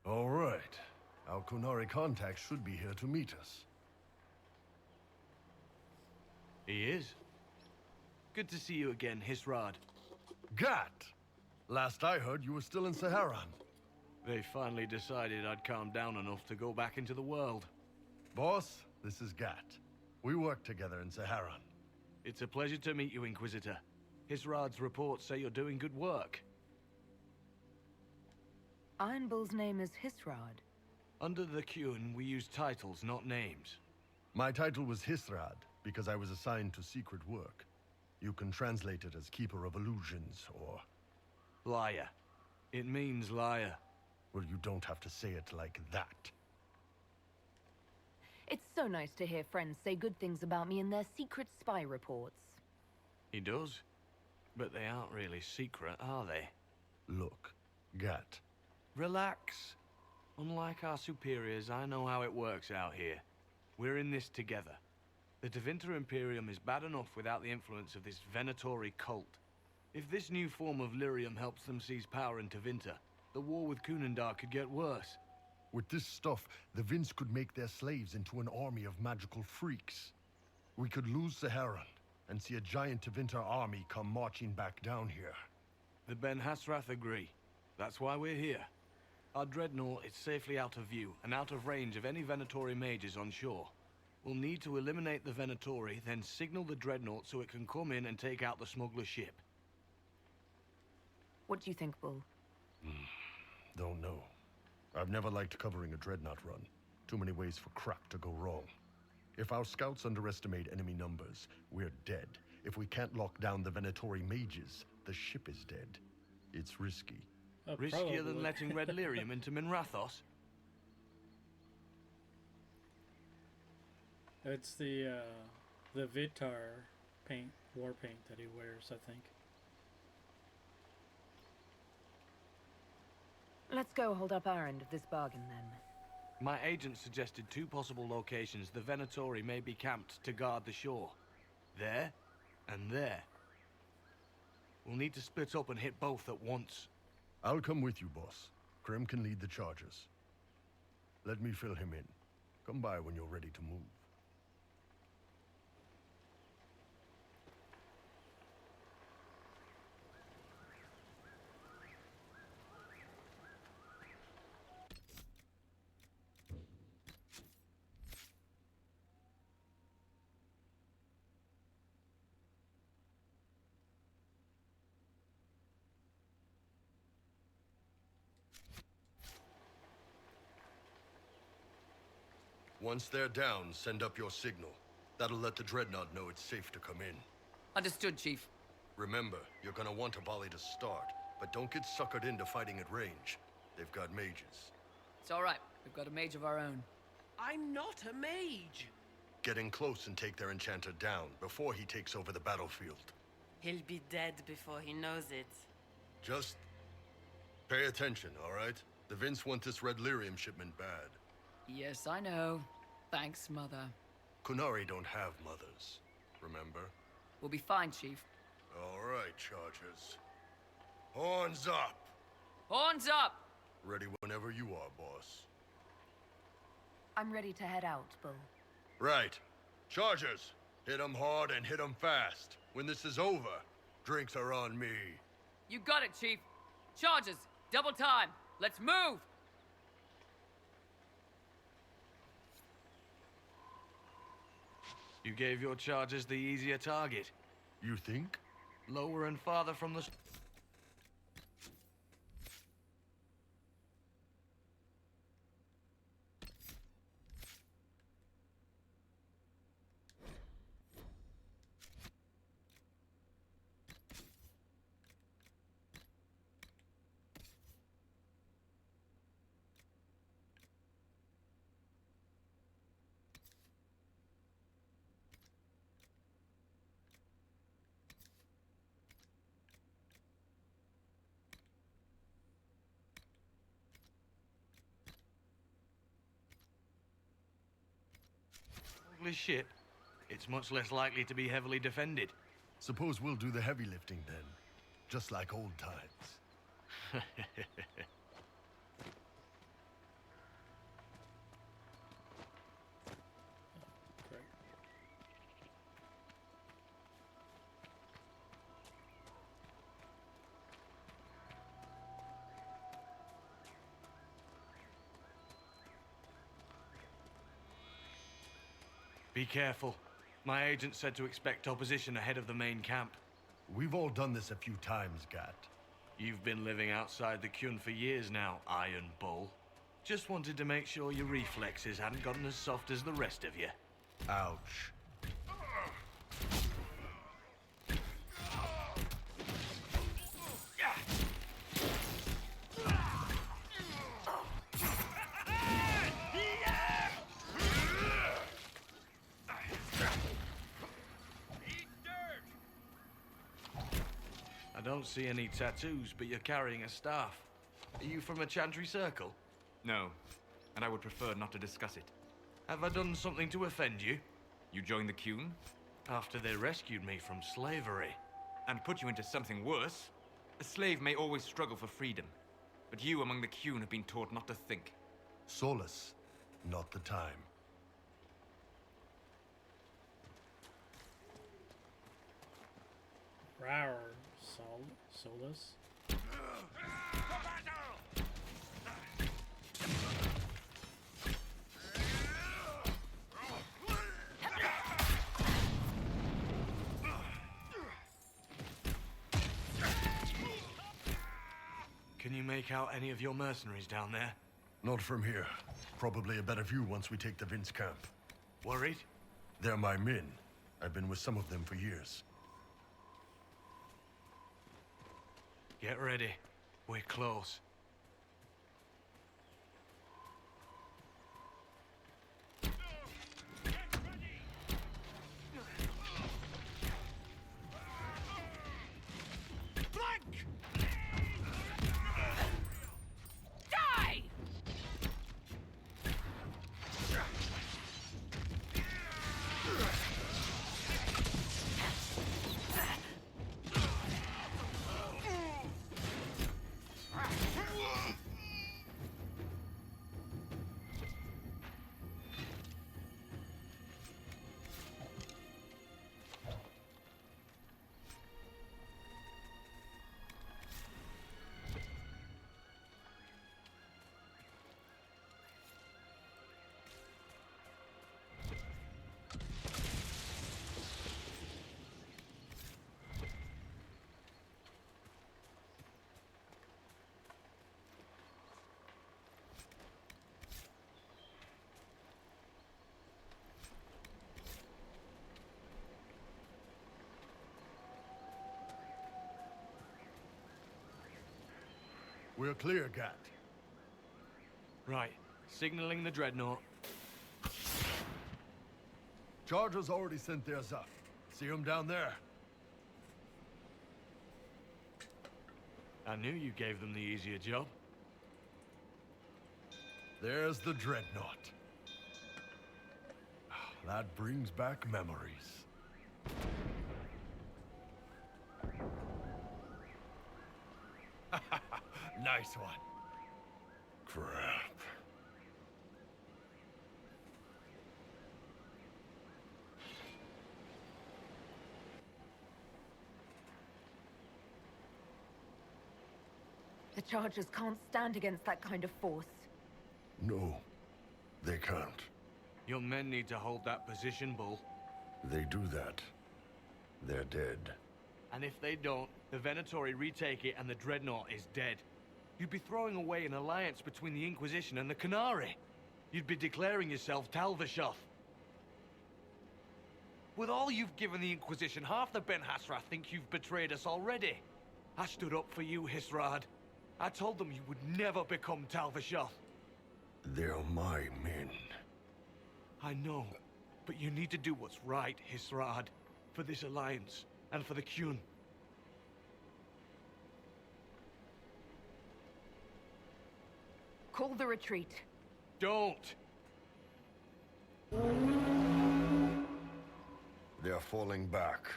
All right. Our Kunari contact should be here to meet us. He is. Good to see you again, Hisrad. Gat! Last I heard, you were still in Saharan. They finally decided I'd calmed down enough to go back into the world. Boss, this is Gat. We work together in Saharan. It's a pleasure to meet you, Inquisitor. Hisrad's reports say you're doing good work. Iron Bull's name is Hisrad. Under the Qun, we use titles, not names. My title was Hisrad, because I was assigned to secret work. You can translate it as Keeper of Illusions, or... Liar. It means liar. Well, you don't have to say it like that. It's so nice to hear friends say good things about me in their secret spy reports. He does. But they aren't really secret, are they? Look, Gat. Relax. Unlike our superiors, I know how it works out here. We're in this together. The Tevinter Imperium is bad enough without the influence of this Venatori cult. If this new form of lyrium helps them seize power in Tevinter, the war with Kunandar could get worse. With this stuff, the Vince could make their slaves into an army of magical freaks. We could lose Saharan, and see a giant Tevinter army come marching back down here. The Ben Hasrath agree. That's why we're here. Our dreadnought is safely out of view, and out of range of any Venatori mages on shore. We'll need to eliminate the Venatori, then signal the dreadnought so it can come in and take out the smuggler ship. What do you think, Bull? Don't know. I've never liked covering a dreadnought run. Too many ways for crap to go wrong. If our scouts underestimate enemy numbers, we're dead. If we can't lock down the Venatori mages, the ship is dead. It's risky. Riskier than letting Red Lyrium into Minrathos? It's the Vitar paint, war paint that he wears, I think. Let's go hold up our end of this bargain, then. My agent suggested two possible locations the Venatori may be camped to guard the shore. There, and there. We'll need to split up and hit both at once. I'll come with you, boss. Krim can lead the charges. Let me fill him in. Come by when you're ready to move. Once they're down, send up your signal. That'll let the Dreadnought know it's safe to come in. Understood, Chief. Remember, you're gonna want a volley to start. but don't get suckered into fighting at range. They've got mages. It's all right. We've got a mage of our own. I'm not a mage. Get in close and take their enchanter down before he takes over the battlefield. He'll be dead before he knows it. Just pay attention, all right? The Vince want this red lyrium shipment bad. Yes, I know. Thanks, Mother. Kunari don't have mothers, remember? We'll be fine, Chief. All right, Chargers. Horns up! Horns up! Ready whenever you are, boss. I'm ready to head out, Bull. Right. Chargers, hit 'em hard and hit 'em fast. When this is over, drinks are on me. You got it, Chief. Charges, double time. Let's move! You gave your charges the easier target. You think? Lower and farther from the... ship, it's much less likely to be heavily defended. Suppose we'll do the heavy lifting then. Just like old times. Be careful. My agent said to expect opposition ahead of the main camp. We've all done this a few times, Gat. You've been living outside the Kyun for years now, Iron Bull. Just wanted to make sure your reflexes hadn't gotten as soft as the rest of you. Ouch. I don't see any tattoos, but you're carrying a staff. Are you from a Chantry Circle? No, and I would prefer not to discuss it. Have I done something to offend you? You joined the Kyun? After they rescued me from slavery. And put you into something worse? A slave may always struggle for freedom, but you among the Kyun have been taught not to think. Solace, not the time. Rawr, Solus. Can you make out any of your mercenaries down there? Not from here. Probably a better view once we take the Vince camp. Worried? They're my men. I've been with some of them for years. Get ready. We're close. Flank! Die! We're clear, Gat. Right. Signaling the dreadnought. Chargers already sent theirs up. See them down there? I knew you gave them the easier job. There's the dreadnought. That brings back memories. Nice one. Crap. The Chargers can't stand against that kind of force. No, they can't. Your men need to hold that position, Bull. They do that, they're dead. And if they don't, the Venatori retake it and the dreadnought is dead. You'd be throwing away an alliance between the Inquisition and the Canary. You'd be declaring yourself Talvishoth. With all you've given the Inquisition, half the Ben Hasrath think you've betrayed us already. I stood up for you, Hisrad. I told them you would never become Talvishoth. They're my men. I know, but you need to do what's right, Hisrad. For this alliance, and for the Qun. Call the retreat. Don't! They're falling back.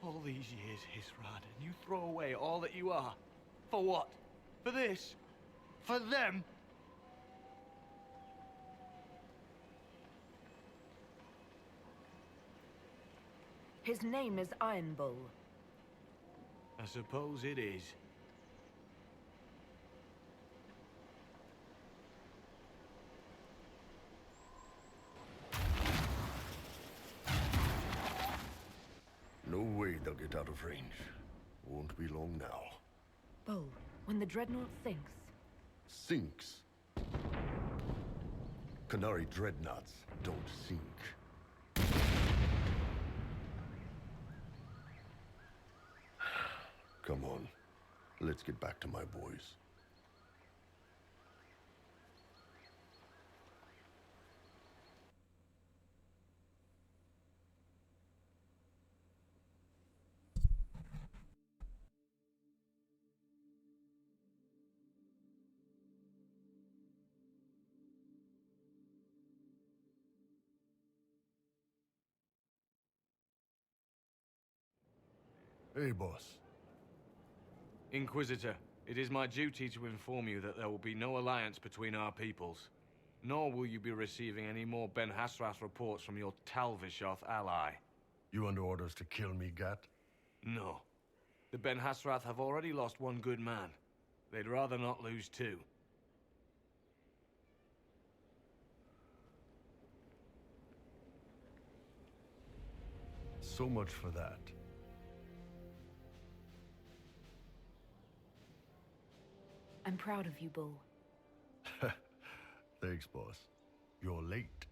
All these years, Hisrad, and you throw away all that you are. For what? For this? For them? His name is Iron Bull. I suppose it is. No way they'll get out of range. Won't be long now. Bull, when the dreadnought sinks... Sinks? Canary dreadnoughts don't sink. Come on. Let's get back to my boys. Hey, boss. Inquisitor, it is my duty to inform you that there will be no alliance between our peoples. Nor will you be receiving any more Ben Hasrath reports from your Talvishoth ally. You under orders to kill me, Gat? No. The Ben Hasrath have already lost one good man. They'd rather not lose two. So much for that. I'm proud of you, Bull. Thanks, boss. You're late.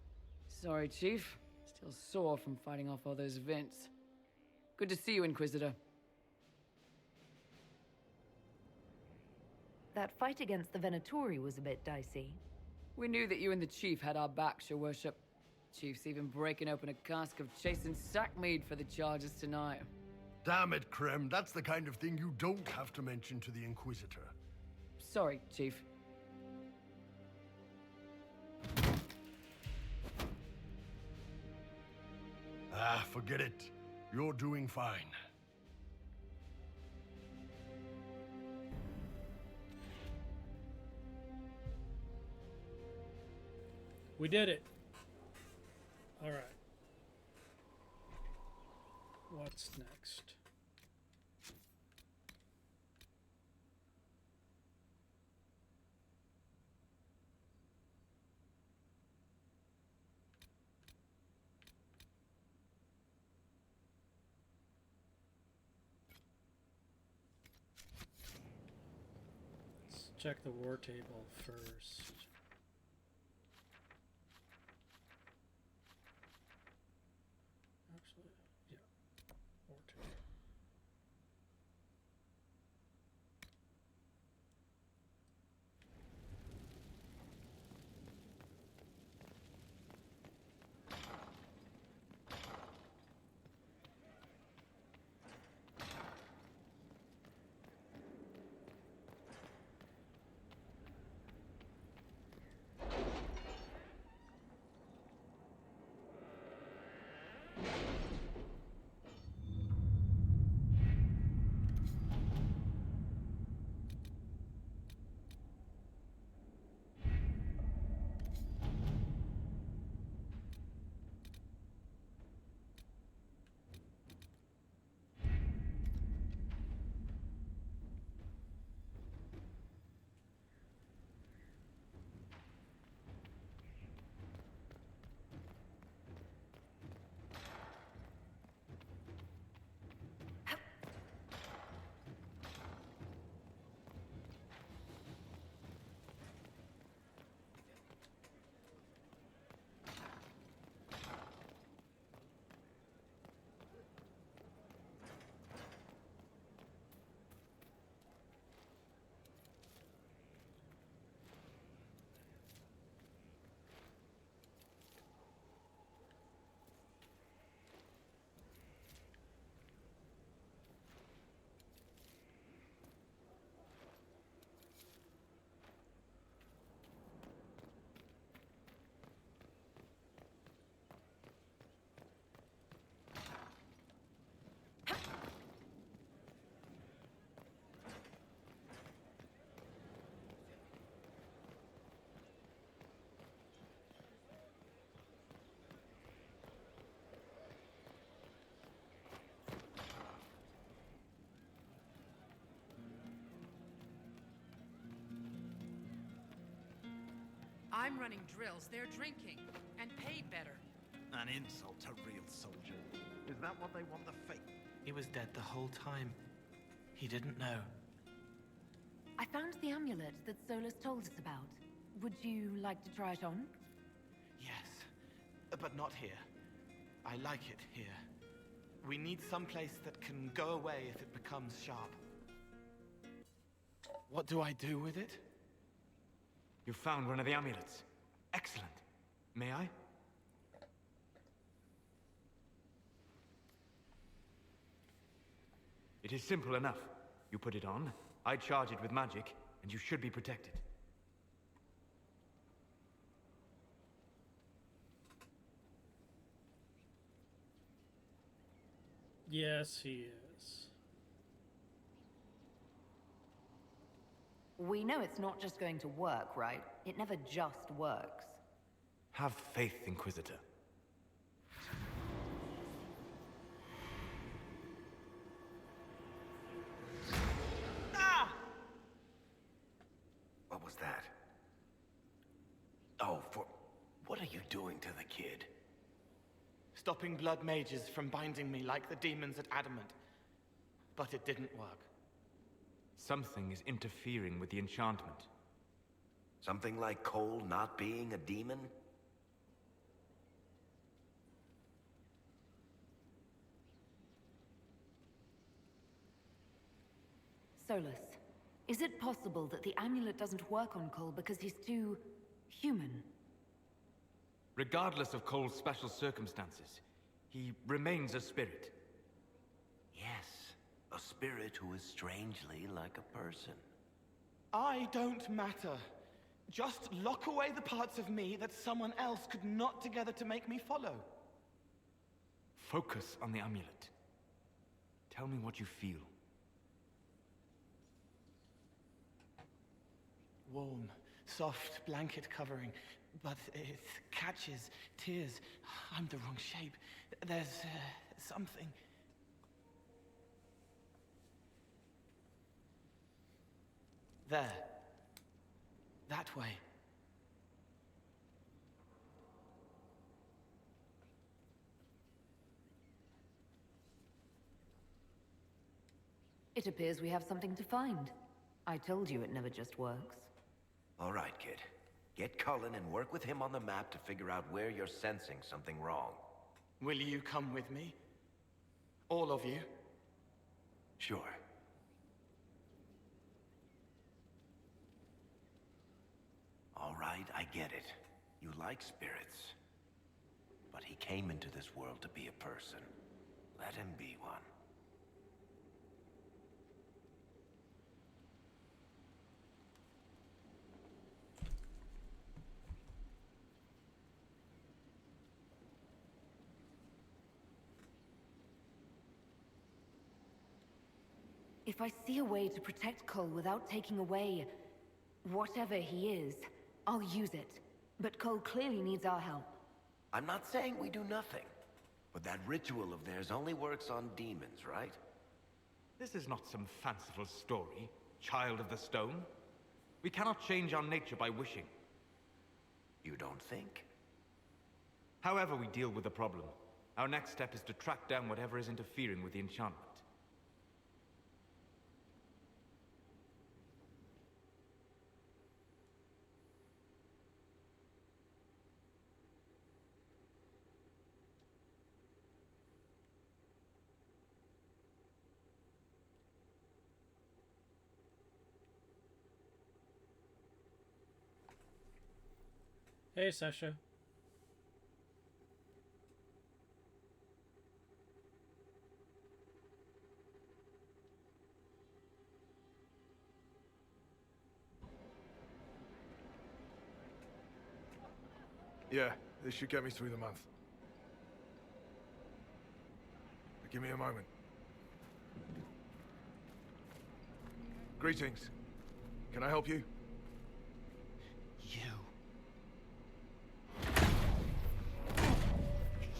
Sorry, Chief. Still sore from fighting off all those vents. Good to see you, Inquisitor. That fight against the Venatori was a bit dicey. We knew that you and the Chief had our backs, Your Worship. Chief's even breaking open a cask of chastened sackmead for the Chargers tonight. Damn it, Krem. That's the kind of thing you don't have to mention to the Inquisitor. Sorry, Chief. Forget it. You're doing fine. We did it. All right. What's next? Let's check the war table first. Actually, yeah, war table. I'm running drills, they're drinking, and paid better. An insult to real soldier. Is that what they want to fake? He was dead the whole time. He didn't know. I found the amulet that Solus told us about. Would you like to try it on? Yes, but not here. I like it here. We need some place that can go away if it becomes sharp. What do I do with it? You found one of the amulets. Excellent. May I? It is simple enough. You put it on, I charge it with magic, and you should be protected. Yes, he is. We know it's not just going to work, right? It never just works. Have faith, Inquisitor. What was that? Oh, what are you doing to the kid? Stopping blood mages from binding me like the demons at Adamant. But it didn't work. Something is interfering with the enchantment. Something like Cole not being a demon? Solus, is it possible that the amulet doesn't work on Cole because he's too human? Regardless of Cole's special circumstances, he remains a spirit. Yes, a spirit who is strangely like a person. I don't matter. Just lock away the parts of me that someone else could knot together to make me follow. Focus on the amulet. Tell me what you feel. Warm, soft blanket covering, but it catches tears. I'm the wrong shape. There's something. There. That way. It appears we have something to find. I told you it never just works. All right, kid. Get Cullen and work with him on the map to figure out where you're sensing something wrong. Will you come with me? All of you? Sure. All right, I get it. You like spirits. But he came into this world to be a person. Let him be one. If I see a way to protect Cole without taking away whatever he is, I'll use it. But Cole clearly needs our help. I'm not saying we do nothing. But that ritual of theirs only works on demons, right? This is not some fanciful story, child of the stone. We cannot change our nature by wishing. You don't think? However we deal with the problem, our next step is to track down whatever is interfering with the enchantment. Hey, Sasha. Yeah, this should get me through the month. But give me a moment. Greetings. Can I help you?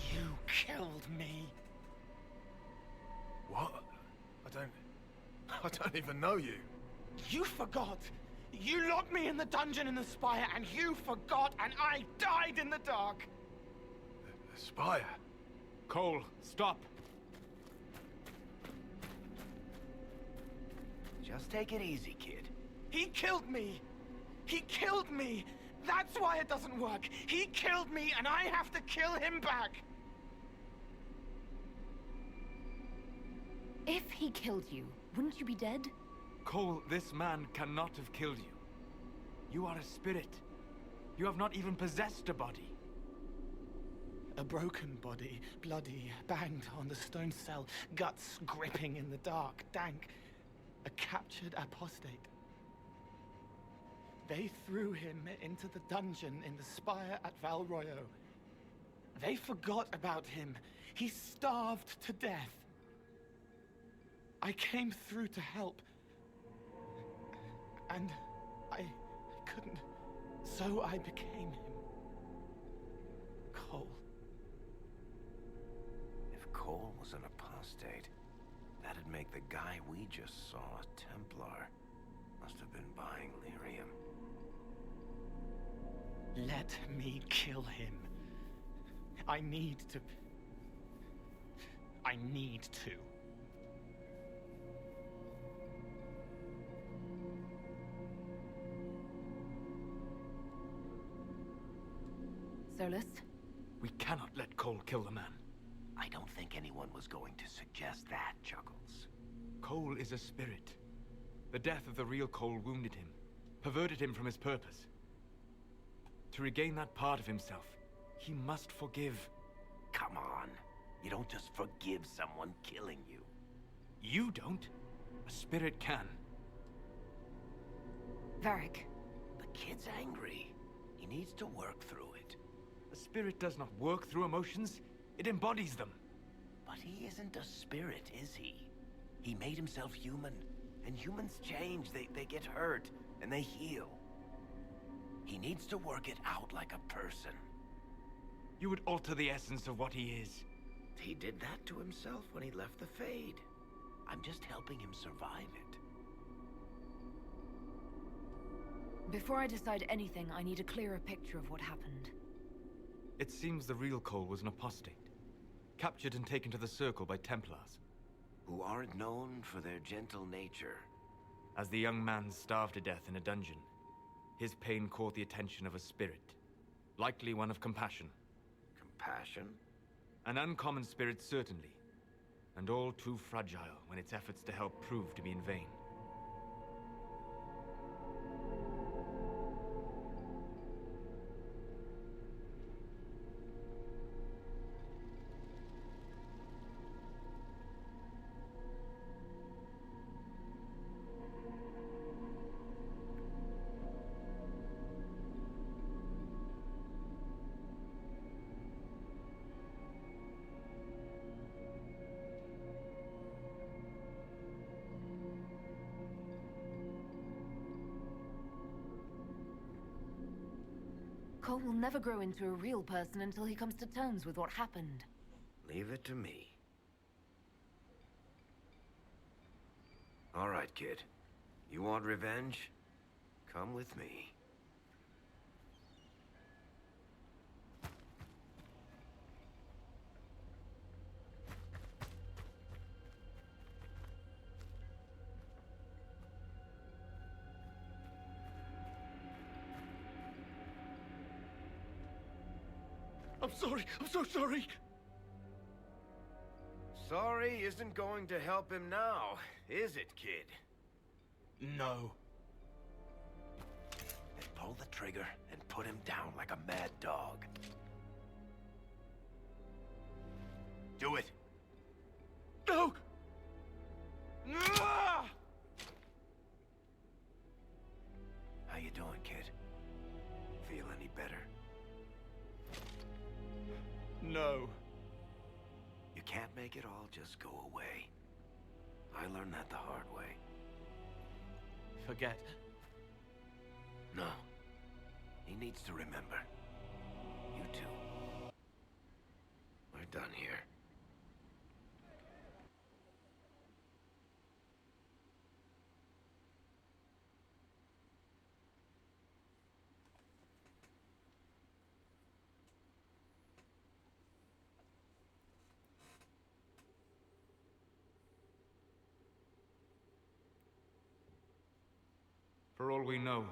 You killed me. What? I don't even know you. You forgot. You locked me in the dungeon in the spire, and you forgot, and I died in the dark. The spire? Cole, stop. Just take it easy, kid. He killed me. He killed me. That's why it doesn't work. He killed me, and I have to kill him back. If he killed you, wouldn't you be dead? Cole, this man cannot have killed you. You are a spirit. You have not even possessed a body. A broken body, bloody, banged on the stone cell, guts gripping in the dark, dank. A captured apostate. They threw him into the dungeon in the spire at Val Royo. They forgot about him. He starved to death. I came through to help. And I couldn't. So I became him. Cole. If Cole was an apostate, that'd make the guy we just saw a Templar. Must have been buying lyrium. Let me kill him. I need to. Solus? We cannot let Cole kill the man. I don't think anyone was going to suggest that, Chuckles. Cole is a spirit. The death of the real Cole wounded him, perverted him from his purpose. To regain that part of himself, he must forgive. Come on. You don't just forgive someone killing you. You don't. A spirit can. Varric. The kid's angry. He needs to work through it. A spirit does not work through emotions. It embodies them. But he isn't a spirit, is he? He made himself human. And humans change. They get hurt. And they heal. He needs to work it out like a person. You would alter the essence of what he is. He did that to himself when he left the Fade. I'm just helping him survive it. Before I decide anything, I need a clearer picture of what happened. It seems the real Cole was an apostate, captured and taken to the Circle by Templars. Who aren't known for their gentle nature. As the young man starved to death in a dungeon, his pain caught the attention of a spirit, likely one of compassion. Compassion? An uncommon spirit, certainly, and all too fragile when its efforts to help prove to be in vain. Cole will never grow into a real person until he comes to terms with what happened. Leave it to me. All right, kid. You want revenge? Come with me. I'm sorry. I'm so sorry. Sorry isn't going to help him now, is it, kid? No. Then pull the trigger and put him down like a mad dog. Do it. No! How you doing, kid? Feel any better? No. You can't make it all just go away. I learned that the hard way. Forget. No. He needs to remember. You too. We're done here. For all we know,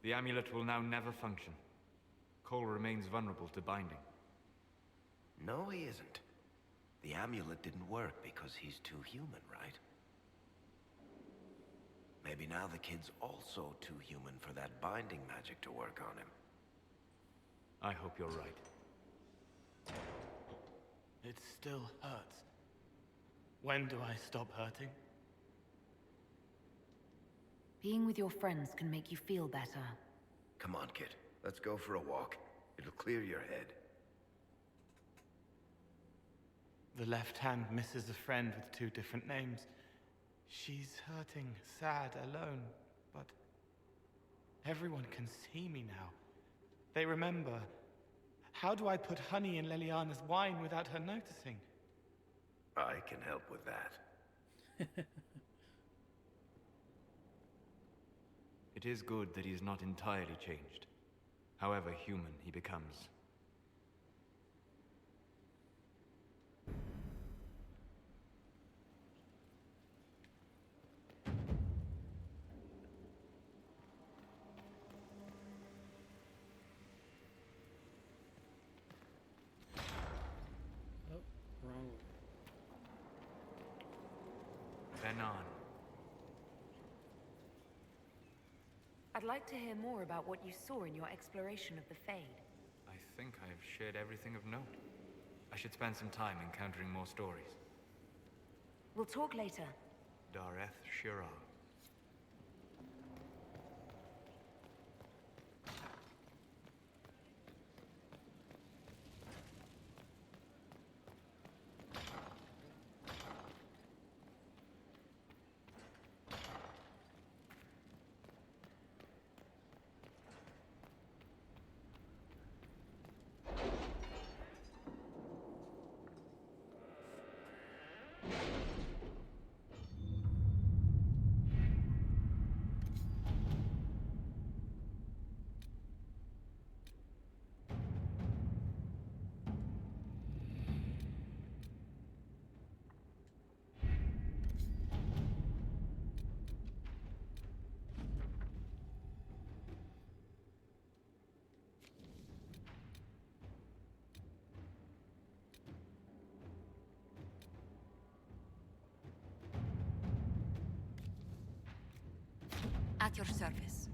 the amulet will now never function. Cole remains vulnerable to binding. No, he isn't. The amulet didn't work because he's too human, right? Maybe now the kid's also too human for that binding magic to work on him. I hope you're right. It still hurts. When do I stop hurting? Being with your friends can make you feel better. Come on, kid. Let's go for a walk. It'll clear your head. The left hand misses a friend with 2 different names. She's hurting, sad, alone, but everyone can see me now. They remember. How do I put honey in Leliana's wine without her noticing? I can help with that. It is good that he is not entirely changed, however human he becomes. Oh, wrong. Then on. I'd like to hear more about what you saw in your exploration of the Fade. I think I have shared everything of note. I should spend some time encountering more stories. We'll talk later. Dareth Shira. At your service.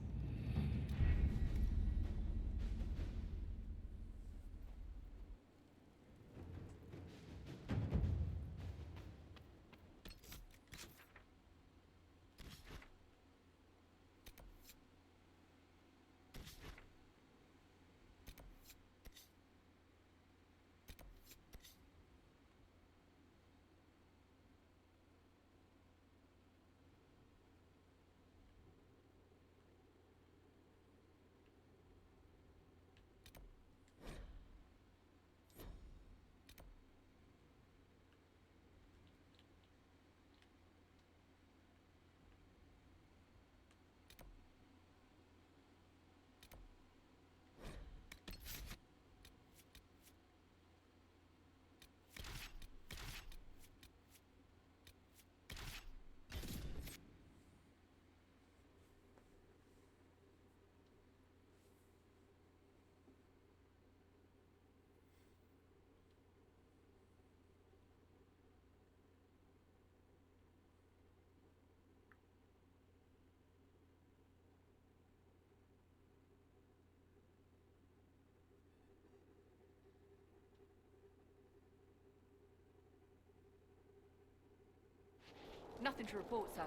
Nothing to report, sir.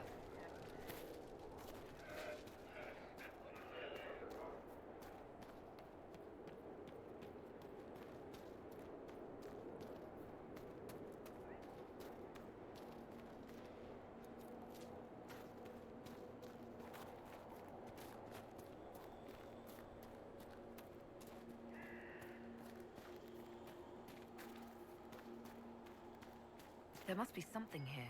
There must be something here.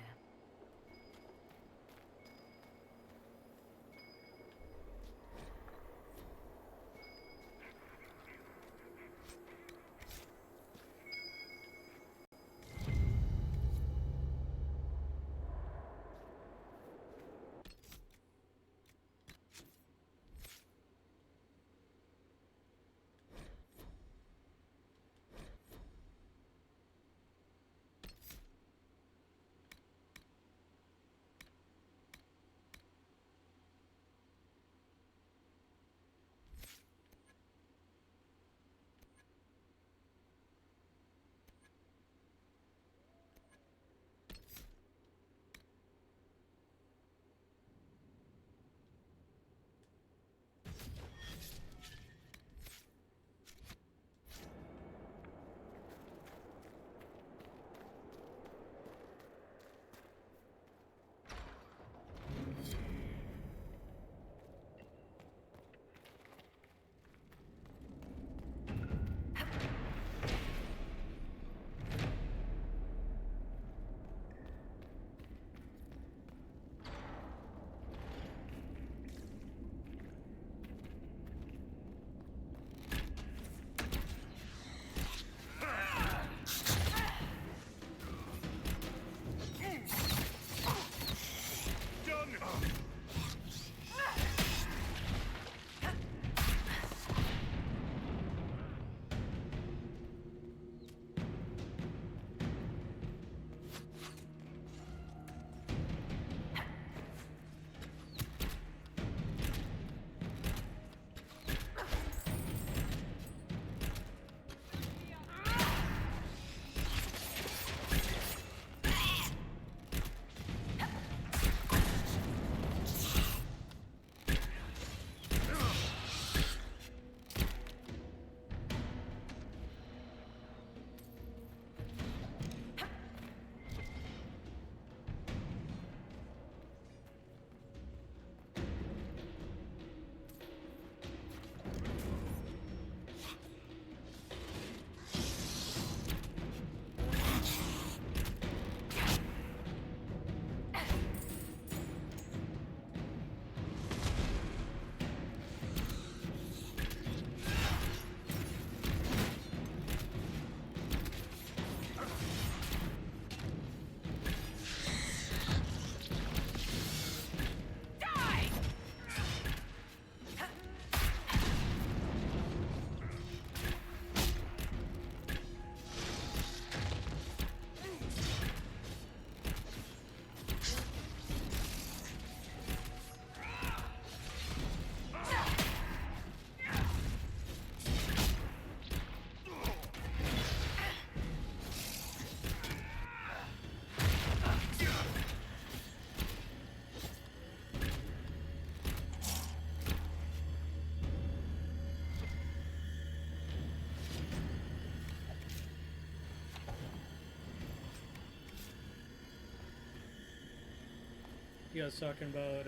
You guys talking about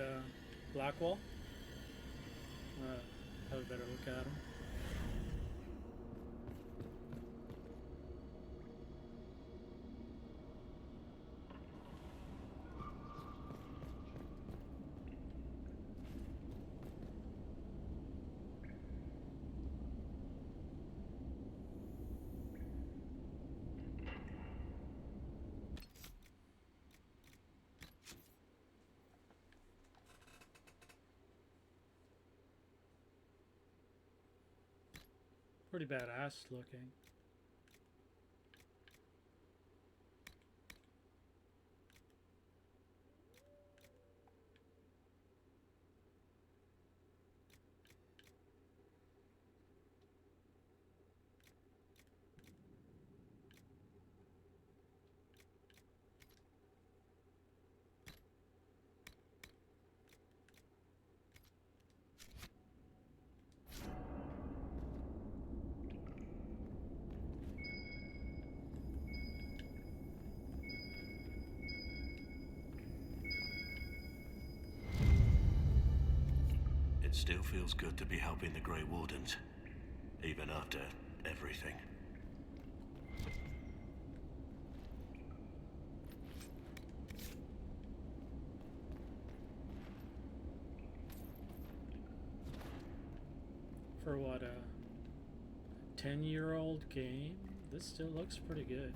Blackwall? Have a better look at him. Pretty badass looking. It still feels good to be helping the Grey Wardens, even after everything. For what, a 10-year-old game? This still looks pretty good.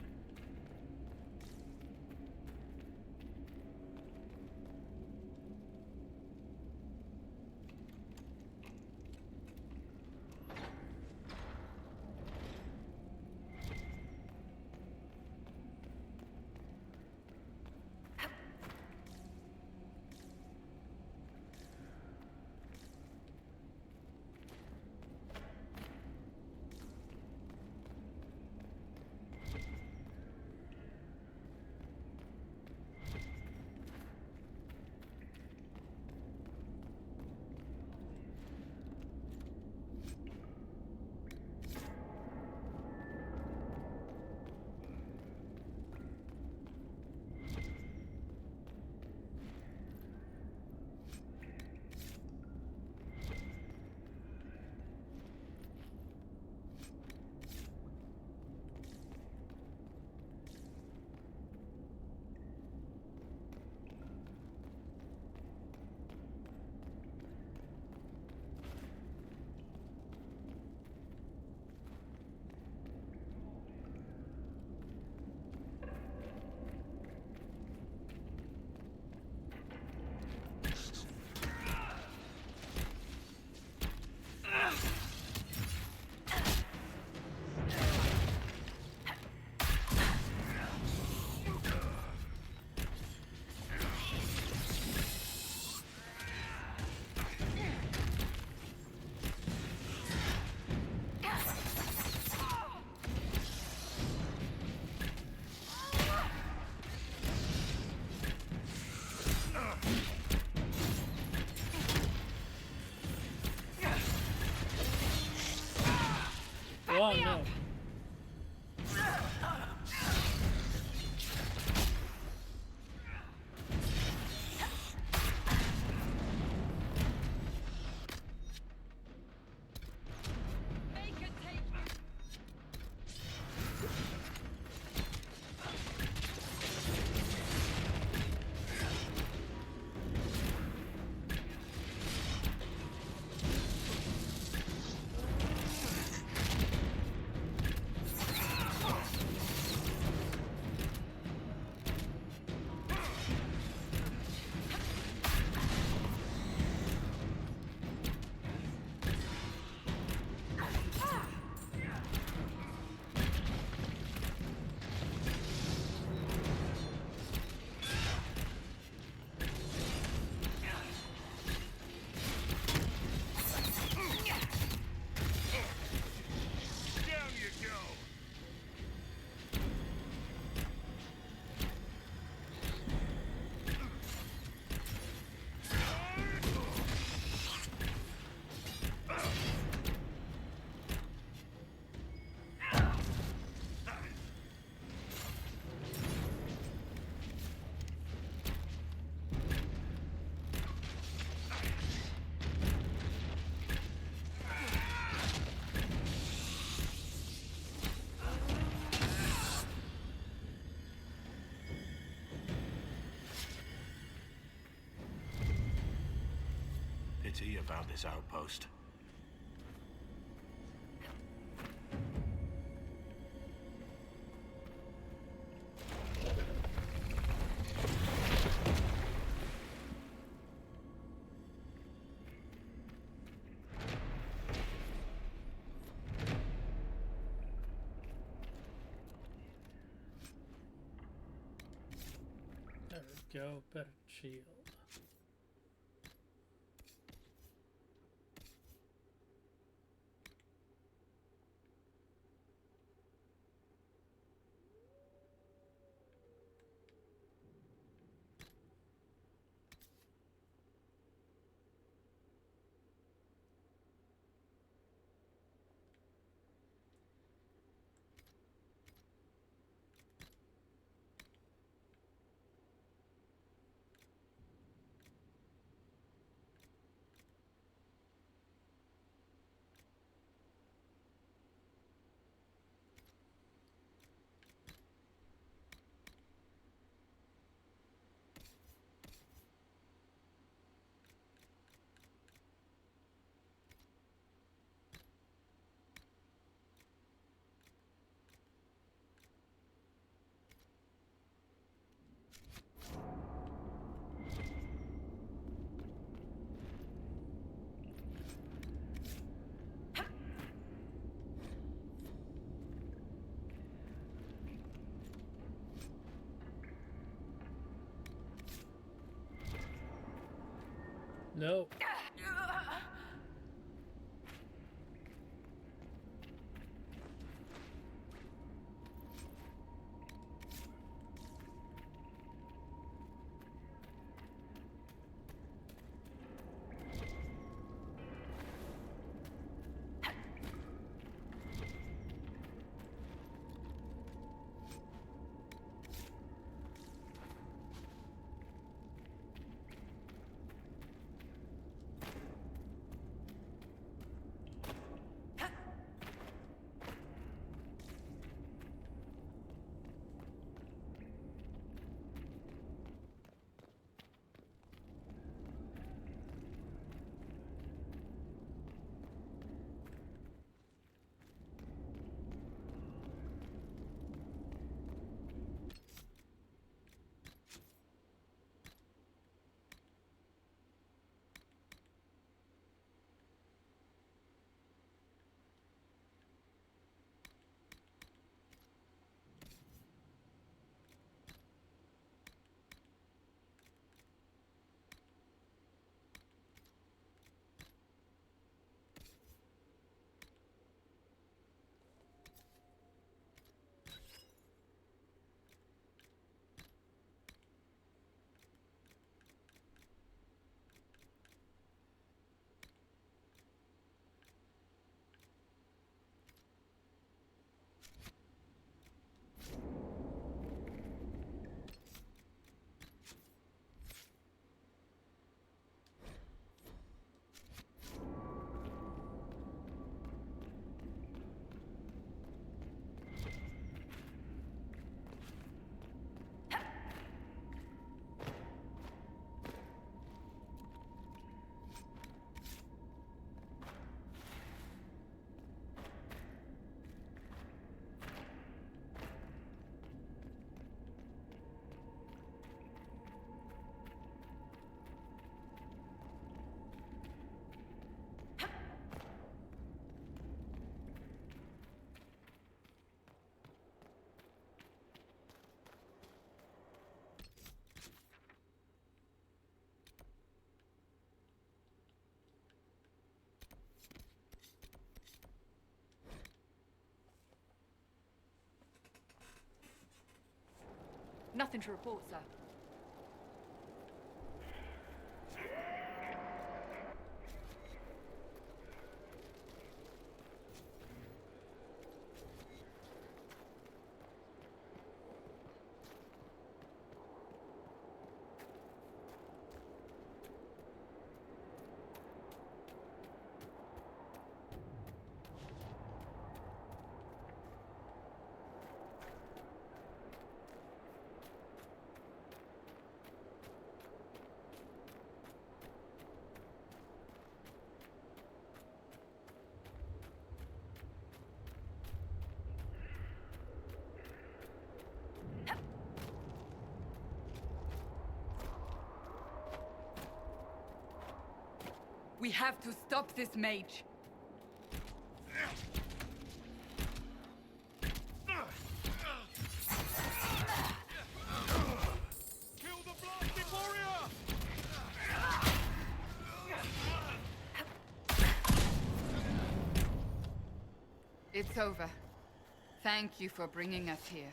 committee about this outpost? There we go, better shield. No. Nothing to report, sir. We have to stop this mage. Kill the blasted warrior! It's over. Thank you for bringing us here.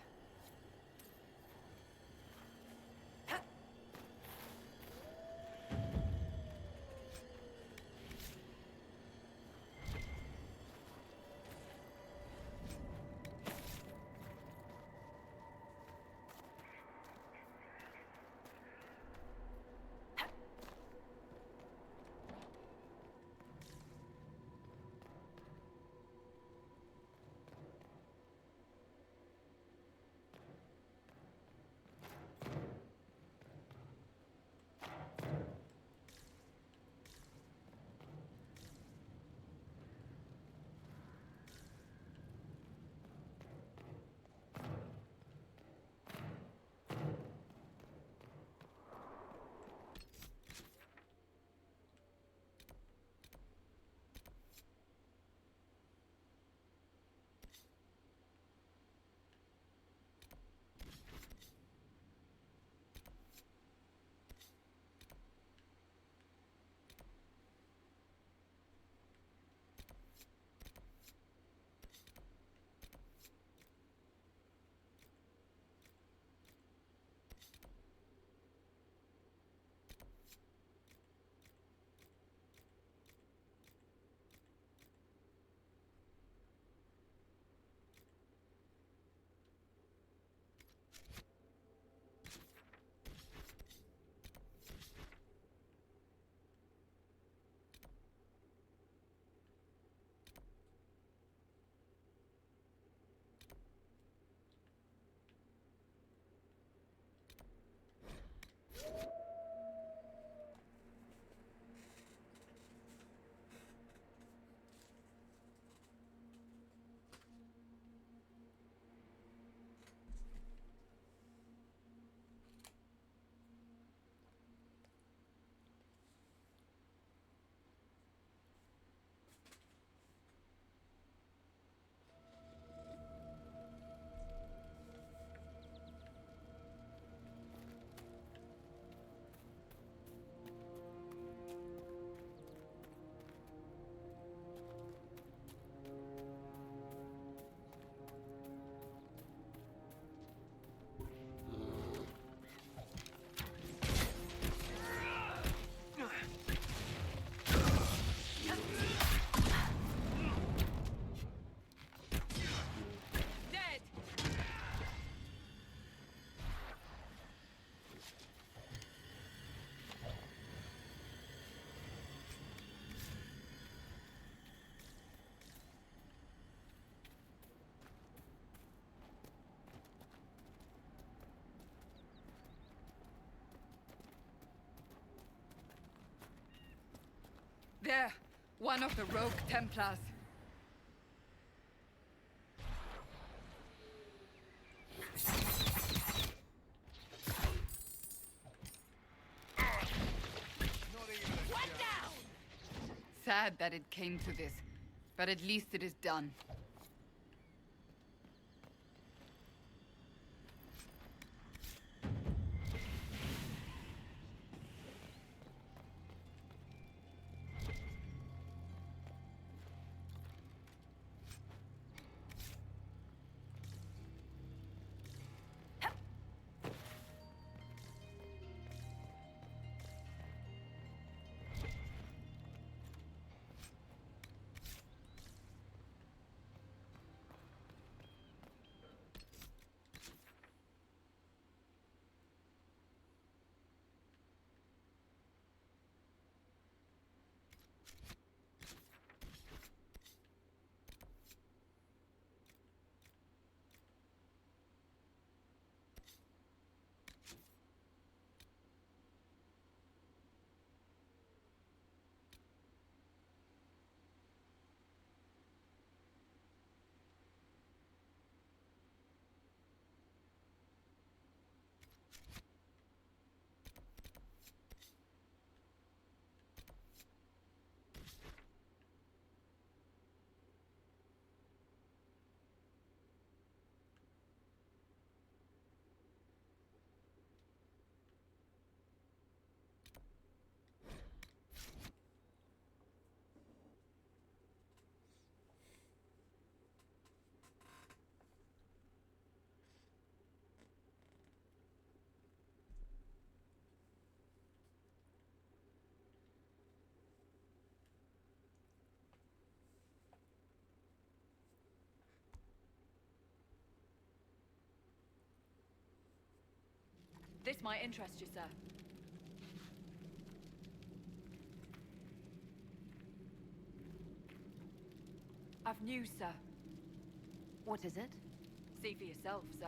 There! One of the rogue Templars. One down! Sad that it came to this, but at least it is done. This might interest you, sir. I've news, sir. What is it? See for yourself, sir.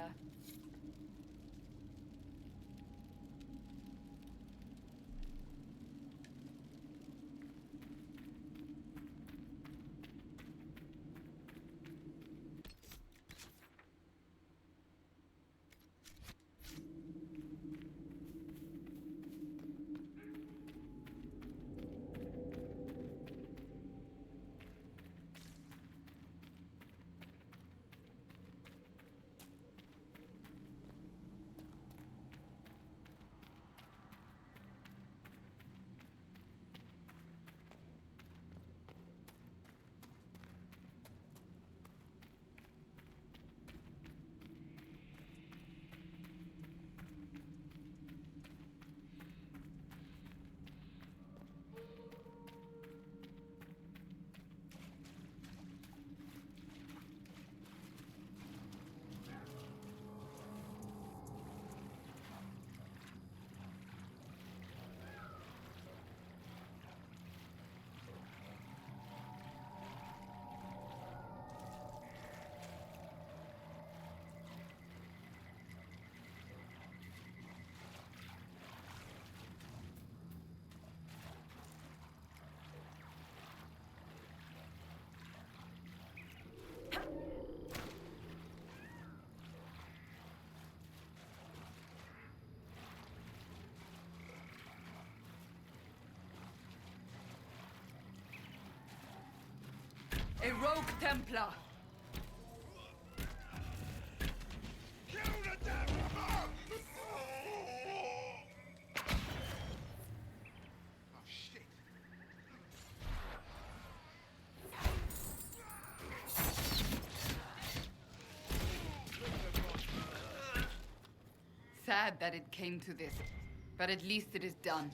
A rogue Templar! Sad that it came to this, but at least it is done.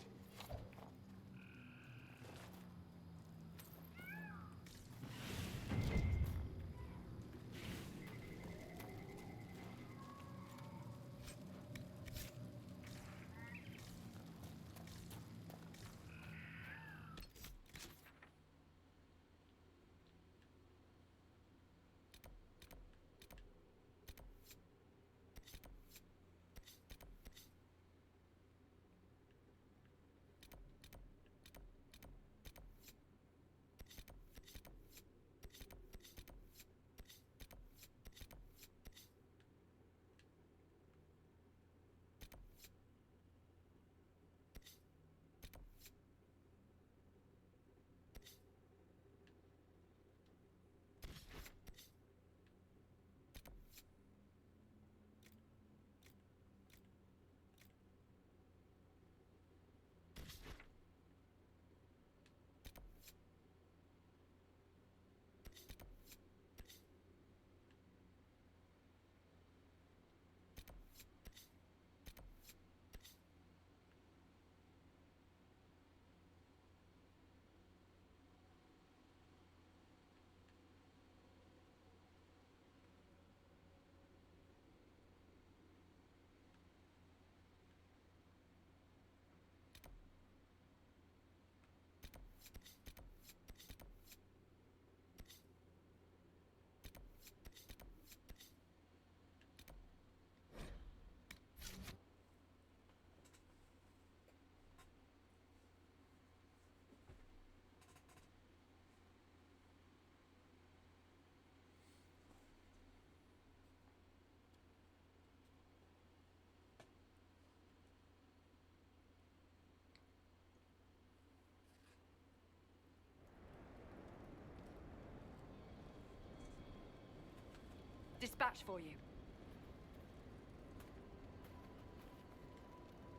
Dispatch for you.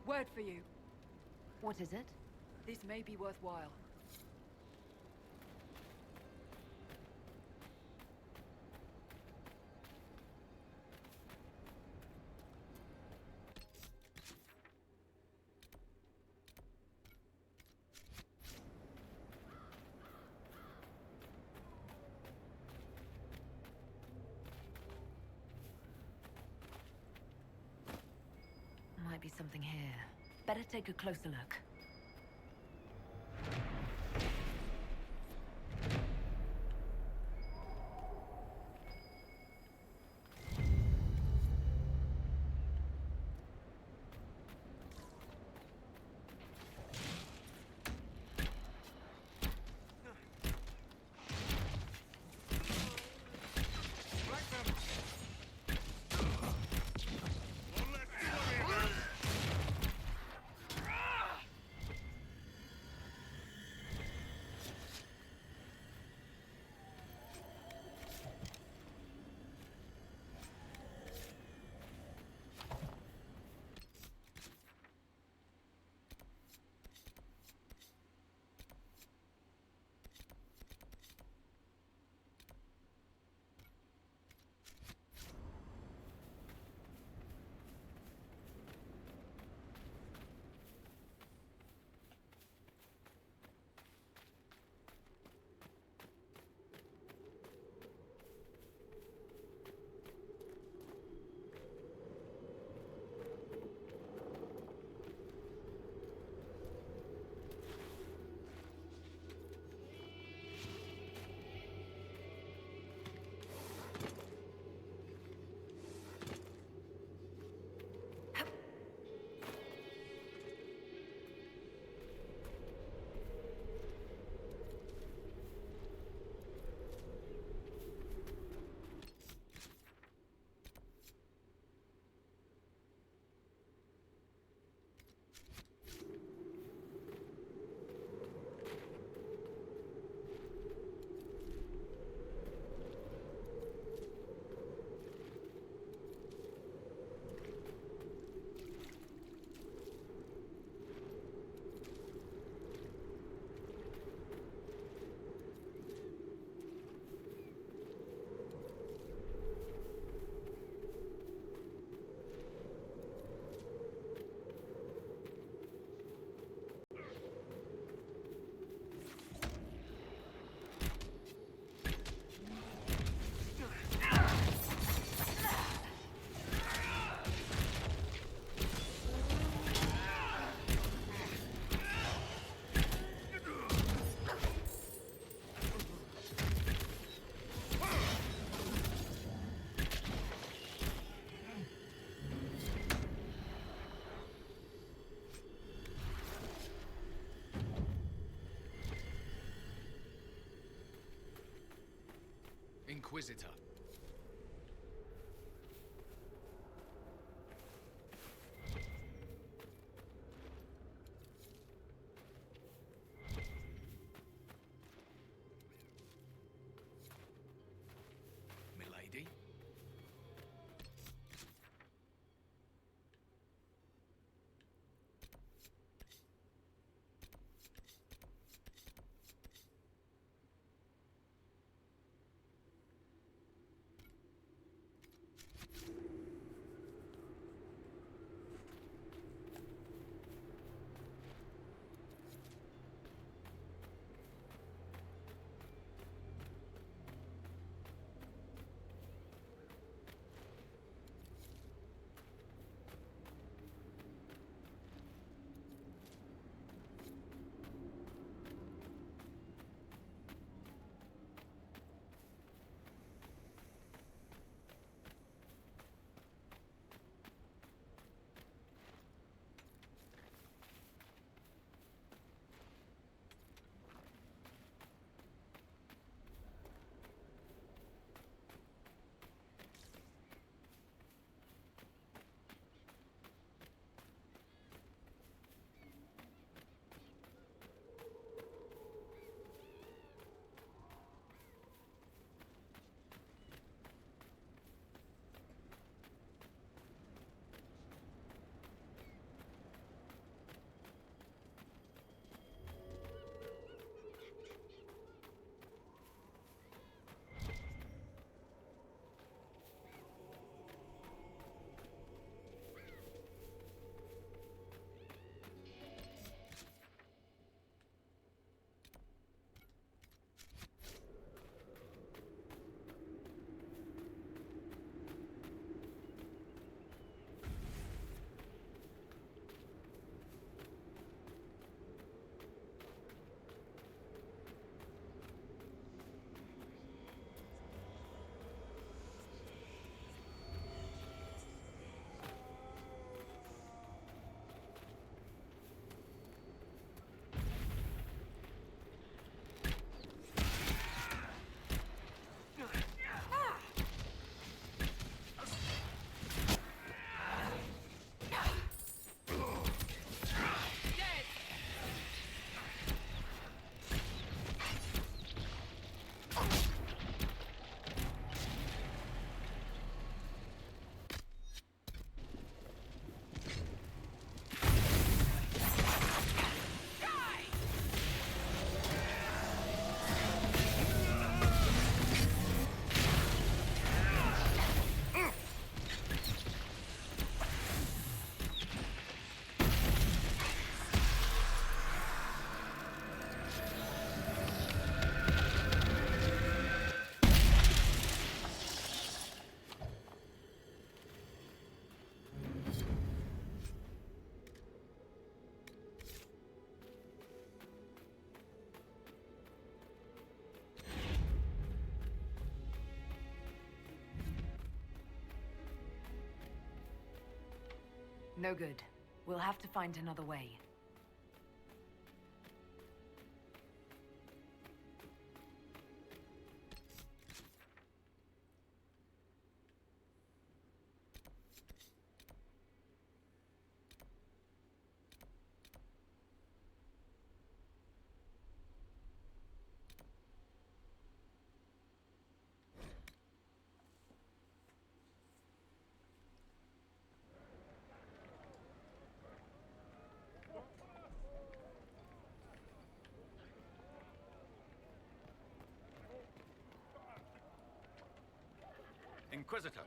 Word for you. What is it? This may be worthwhile. might be something here. Better take a closer look. Inquisitor. Milady? No good. We'll have to find another way. Inquisitor.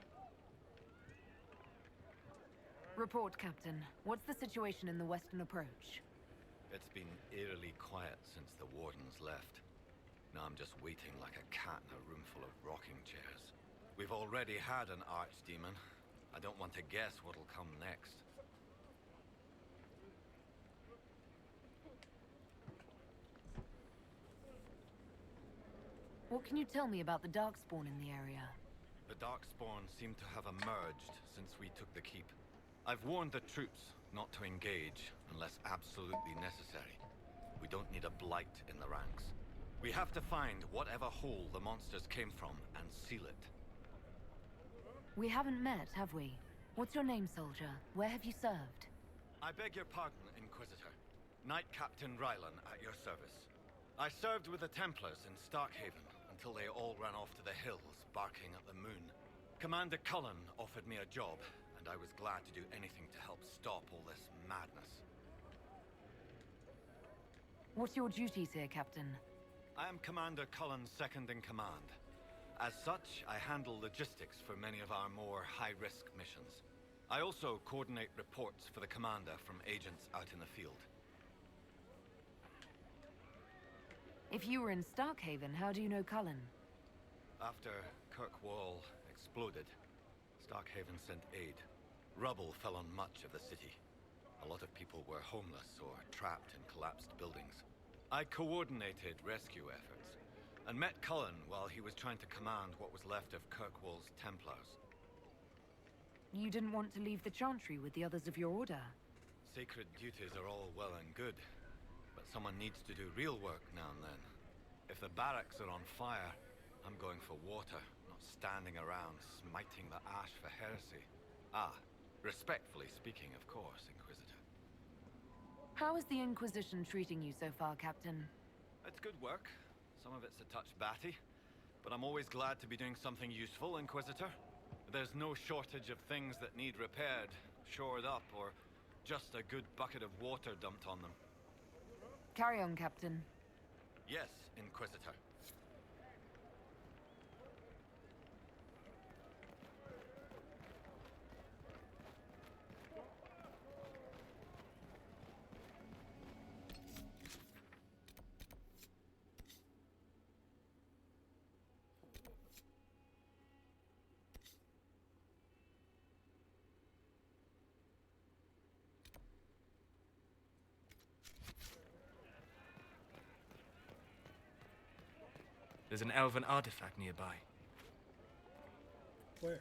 Report, Captain. What's the situation in the western approach? It's been eerily quiet since the wardens left. Now I'm just waiting like a cat in a room full of rocking chairs. We've already had an archdemon. I don't want to guess what'll come next. What can you tell me about the Darkspawn in the area? The Darkspawn seem to have emerged since we took the keep. I've warned the troops not to engage unless absolutely necessary. We don't need a blight in the ranks. We have to find whatever hole the monsters came from and seal it. We haven't met, have we? What's your name, soldier? Where have you served? I beg your pardon, Inquisitor. Knight Captain Rylan at your service. I served with the Templars in Starkhaven until they all ran off to the hills, barking at the moon. Commander Cullen offered me a job, and I was glad to do anything to help stop all this madness. What's your duties here, Captain? I am Commander Cullen's second-in-command. As such, I handle logistics for many of our more high-risk missions. I also coordinate reports for the Commander from agents out in the field. If you were in Starkhaven, how do you know Cullen? After Kirkwall exploded, Starkhaven sent aid. Rubble fell on much of the city. A lot of people were homeless or trapped in collapsed buildings. I coordinated rescue efforts, and met Cullen while he was trying to command what was left of Kirkwall's Templars. You didn't want to leave the Chantry with the others of your order? Sacred duties are all well and good, but someone needs to do real work now and then. If the barracks are on fire, I'm going for water, not standing around smiting the ash for heresy. Ah, respectfully speaking, of course, Inquisitor. How is the Inquisition treating you so far, Captain? It's good work. Some of it's a touch batty, but I'm always glad to be doing something useful, Inquisitor. There's no shortage of things that need repaired, shored up, or just a good bucket of water dumped on them. Carry on, Captain. Yes, Inquisitor. There's an elven artifact nearby. Where?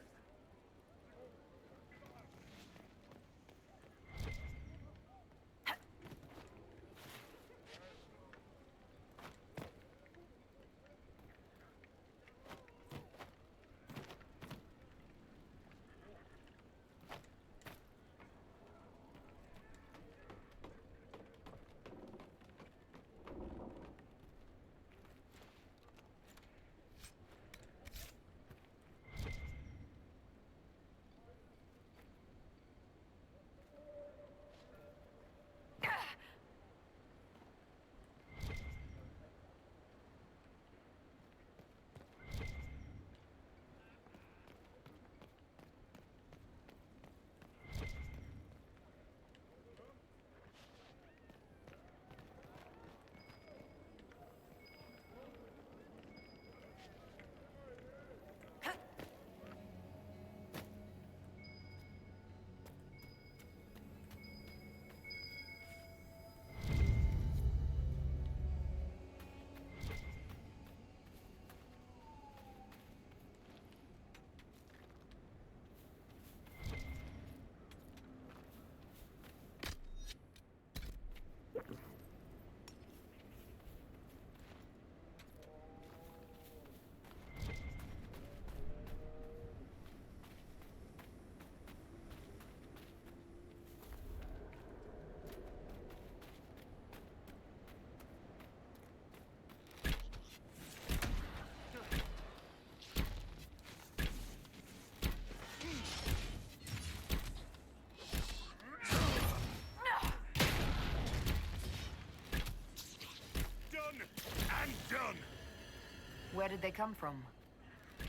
Where did they come from?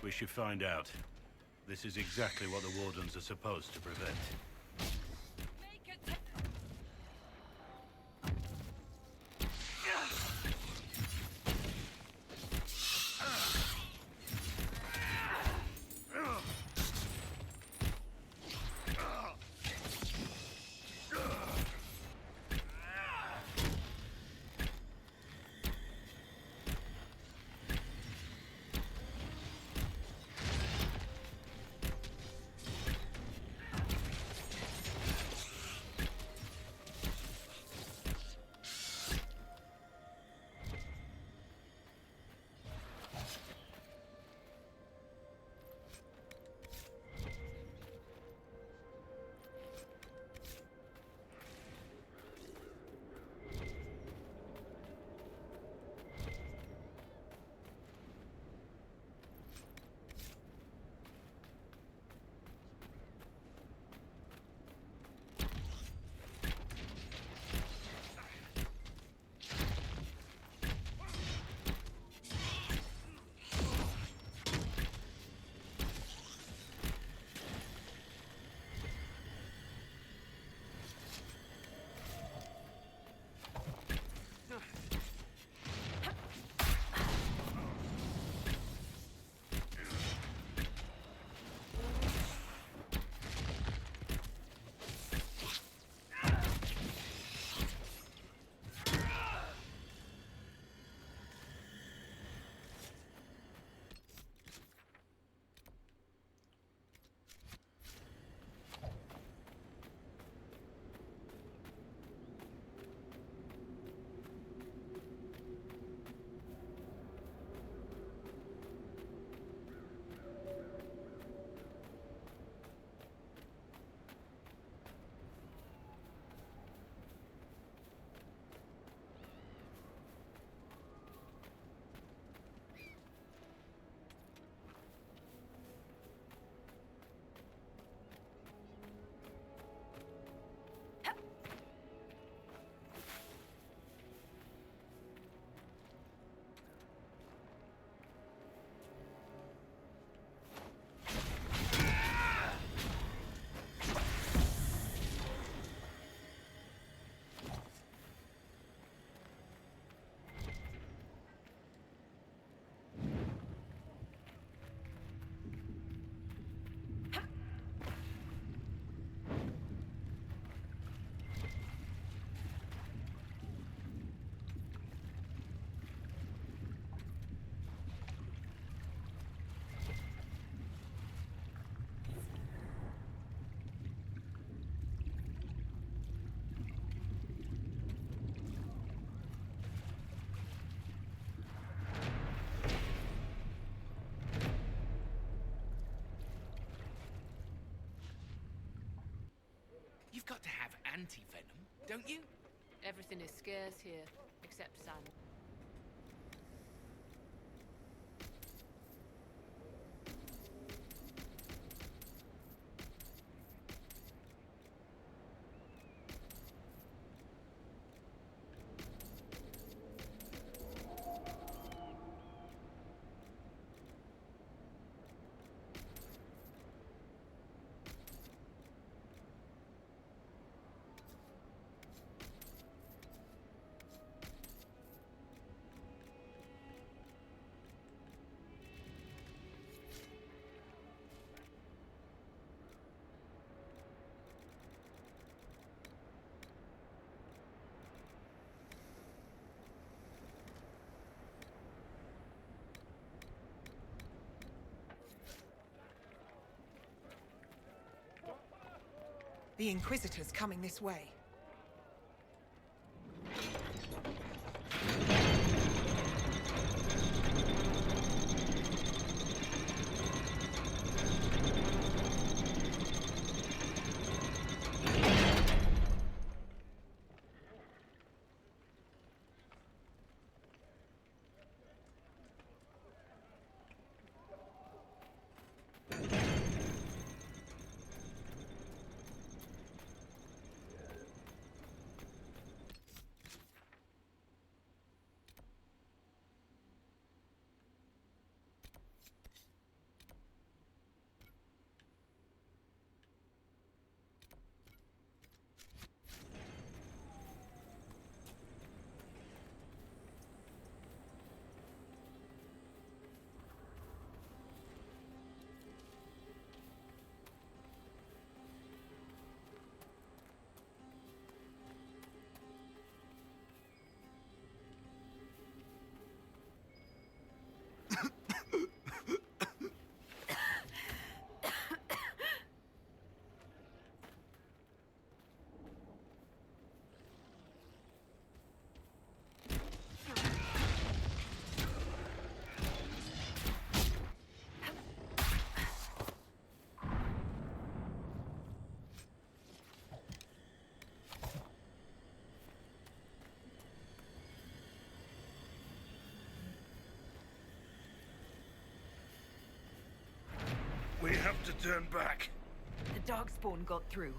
We should find out. This is exactly what the Wardens are supposed to prevent. You've got to have anti-venom, don't you? Everything is scarce here, except sand. The Inquisitor's coming this way. have to turn back. The Darkspawn got through.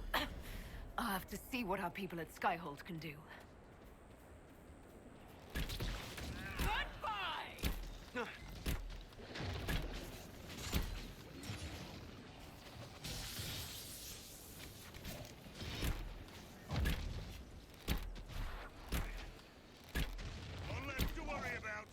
I'll have to see what our people at Skyhold can do. Goodbye! One less to worry about.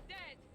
Dead!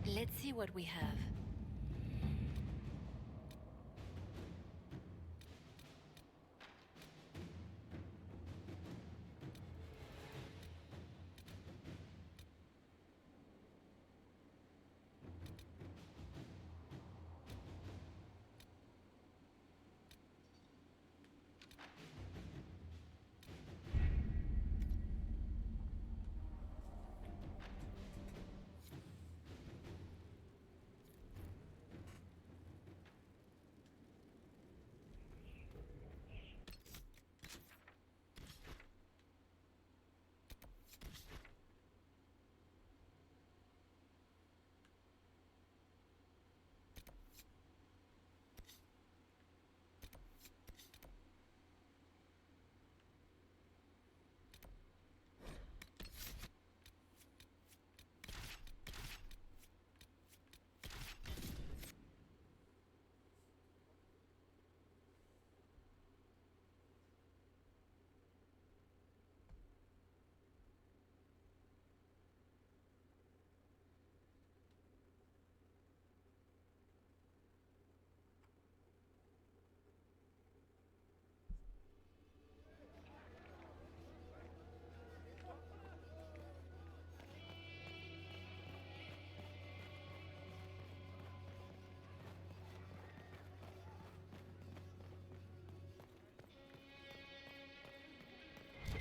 Let's see what we have.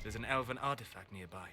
There's an elven artifact nearby.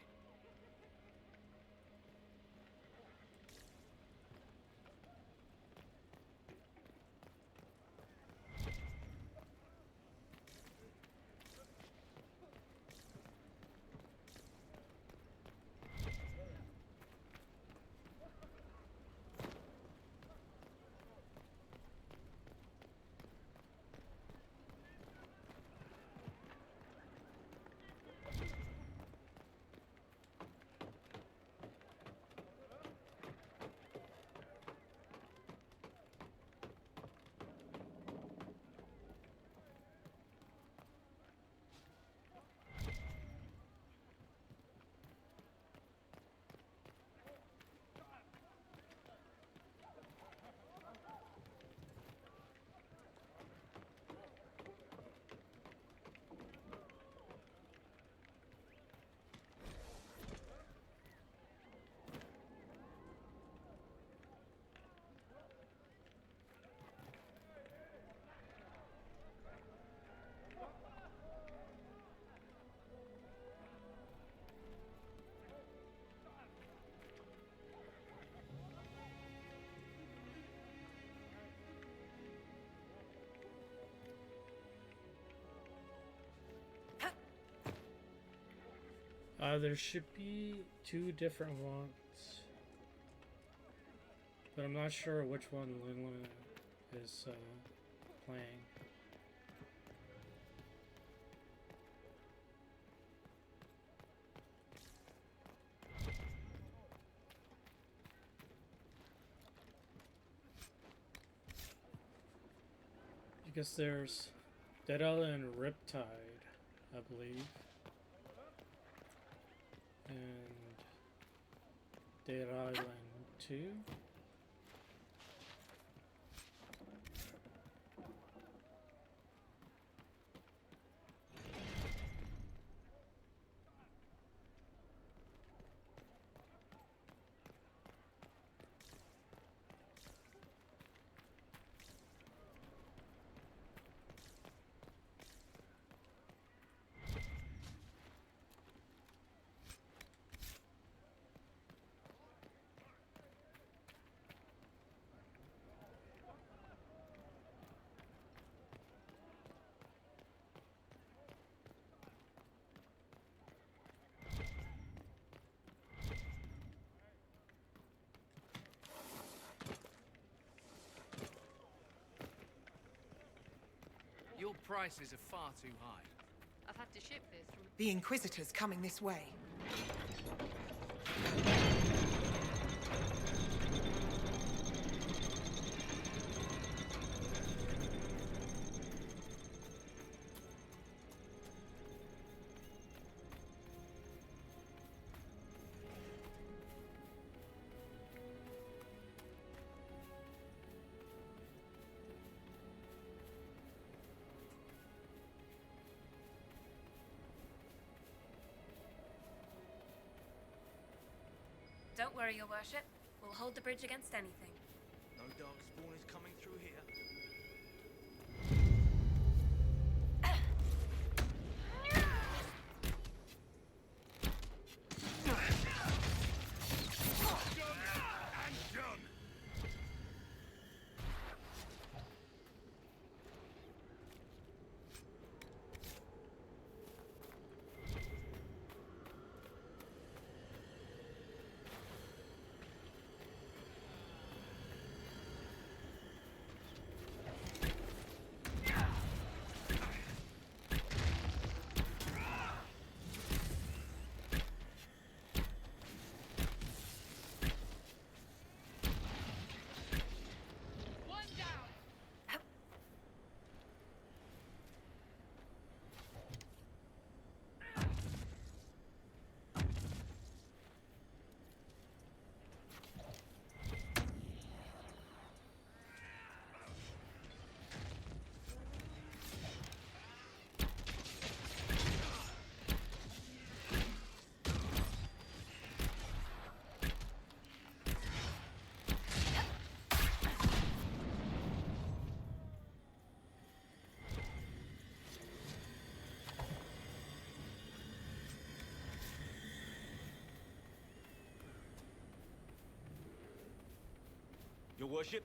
There should be 2 different ones, but I'm not sure which one Luna is playing. Because there's Dead Island and Riptide, I believe. And Dead Island 2. Your prices are far too high. I've had to ship this from... The Inquisitor's coming this way. Don't worry, Your Worship. We'll hold the bridge against anything. No darkspawn is coming through here. Your worship?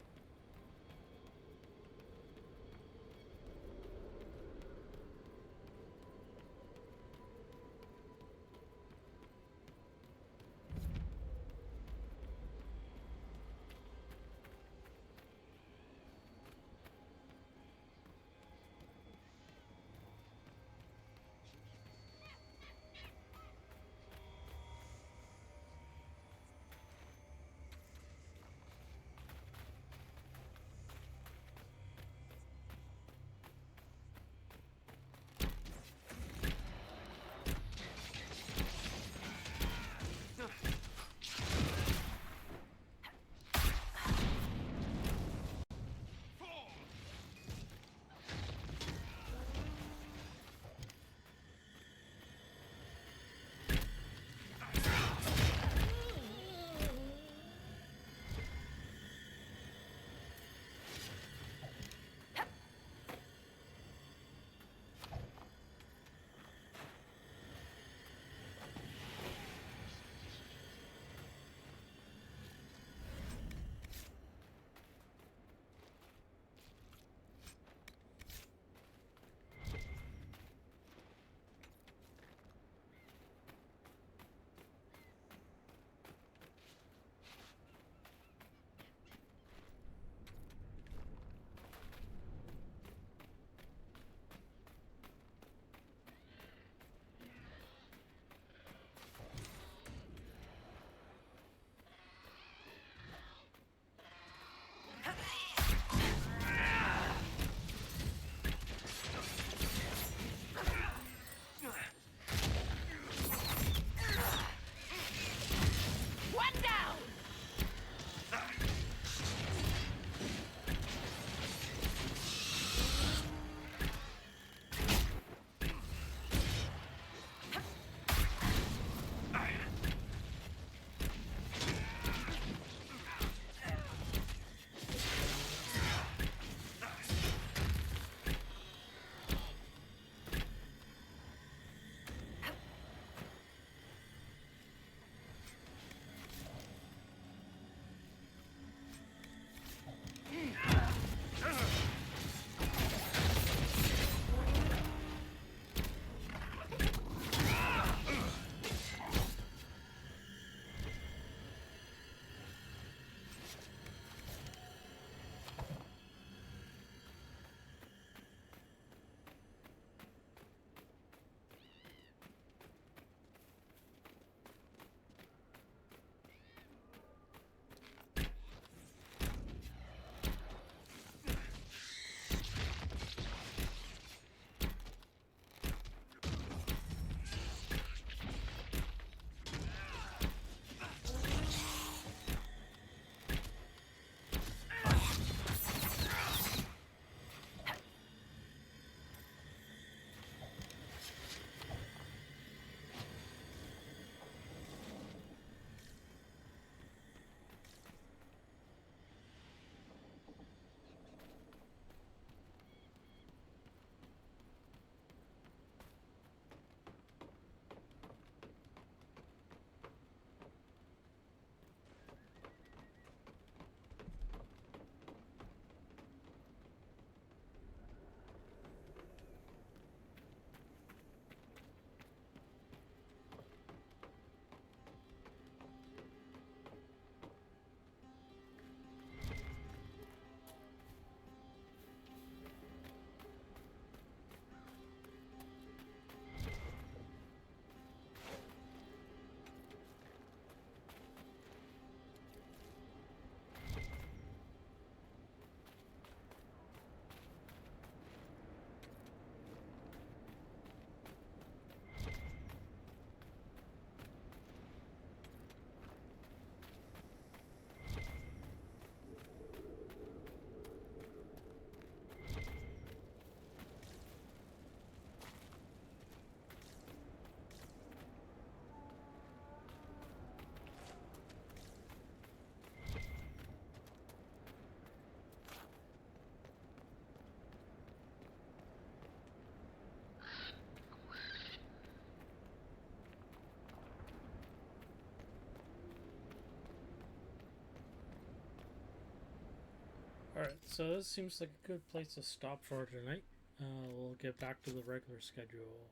Alright, so this seems like a good place to stop for tonight. We'll get back to the regular schedule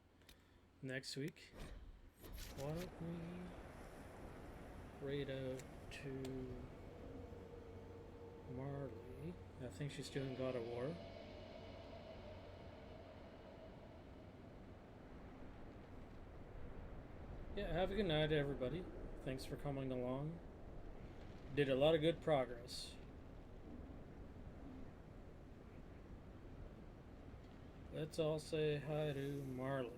next week. Why don't we raid out to Marley? I think she's doing God of War. Yeah, have a good night, everybody. Thanks for coming along. Did a lot of good progress. Let's all say hi to Marley.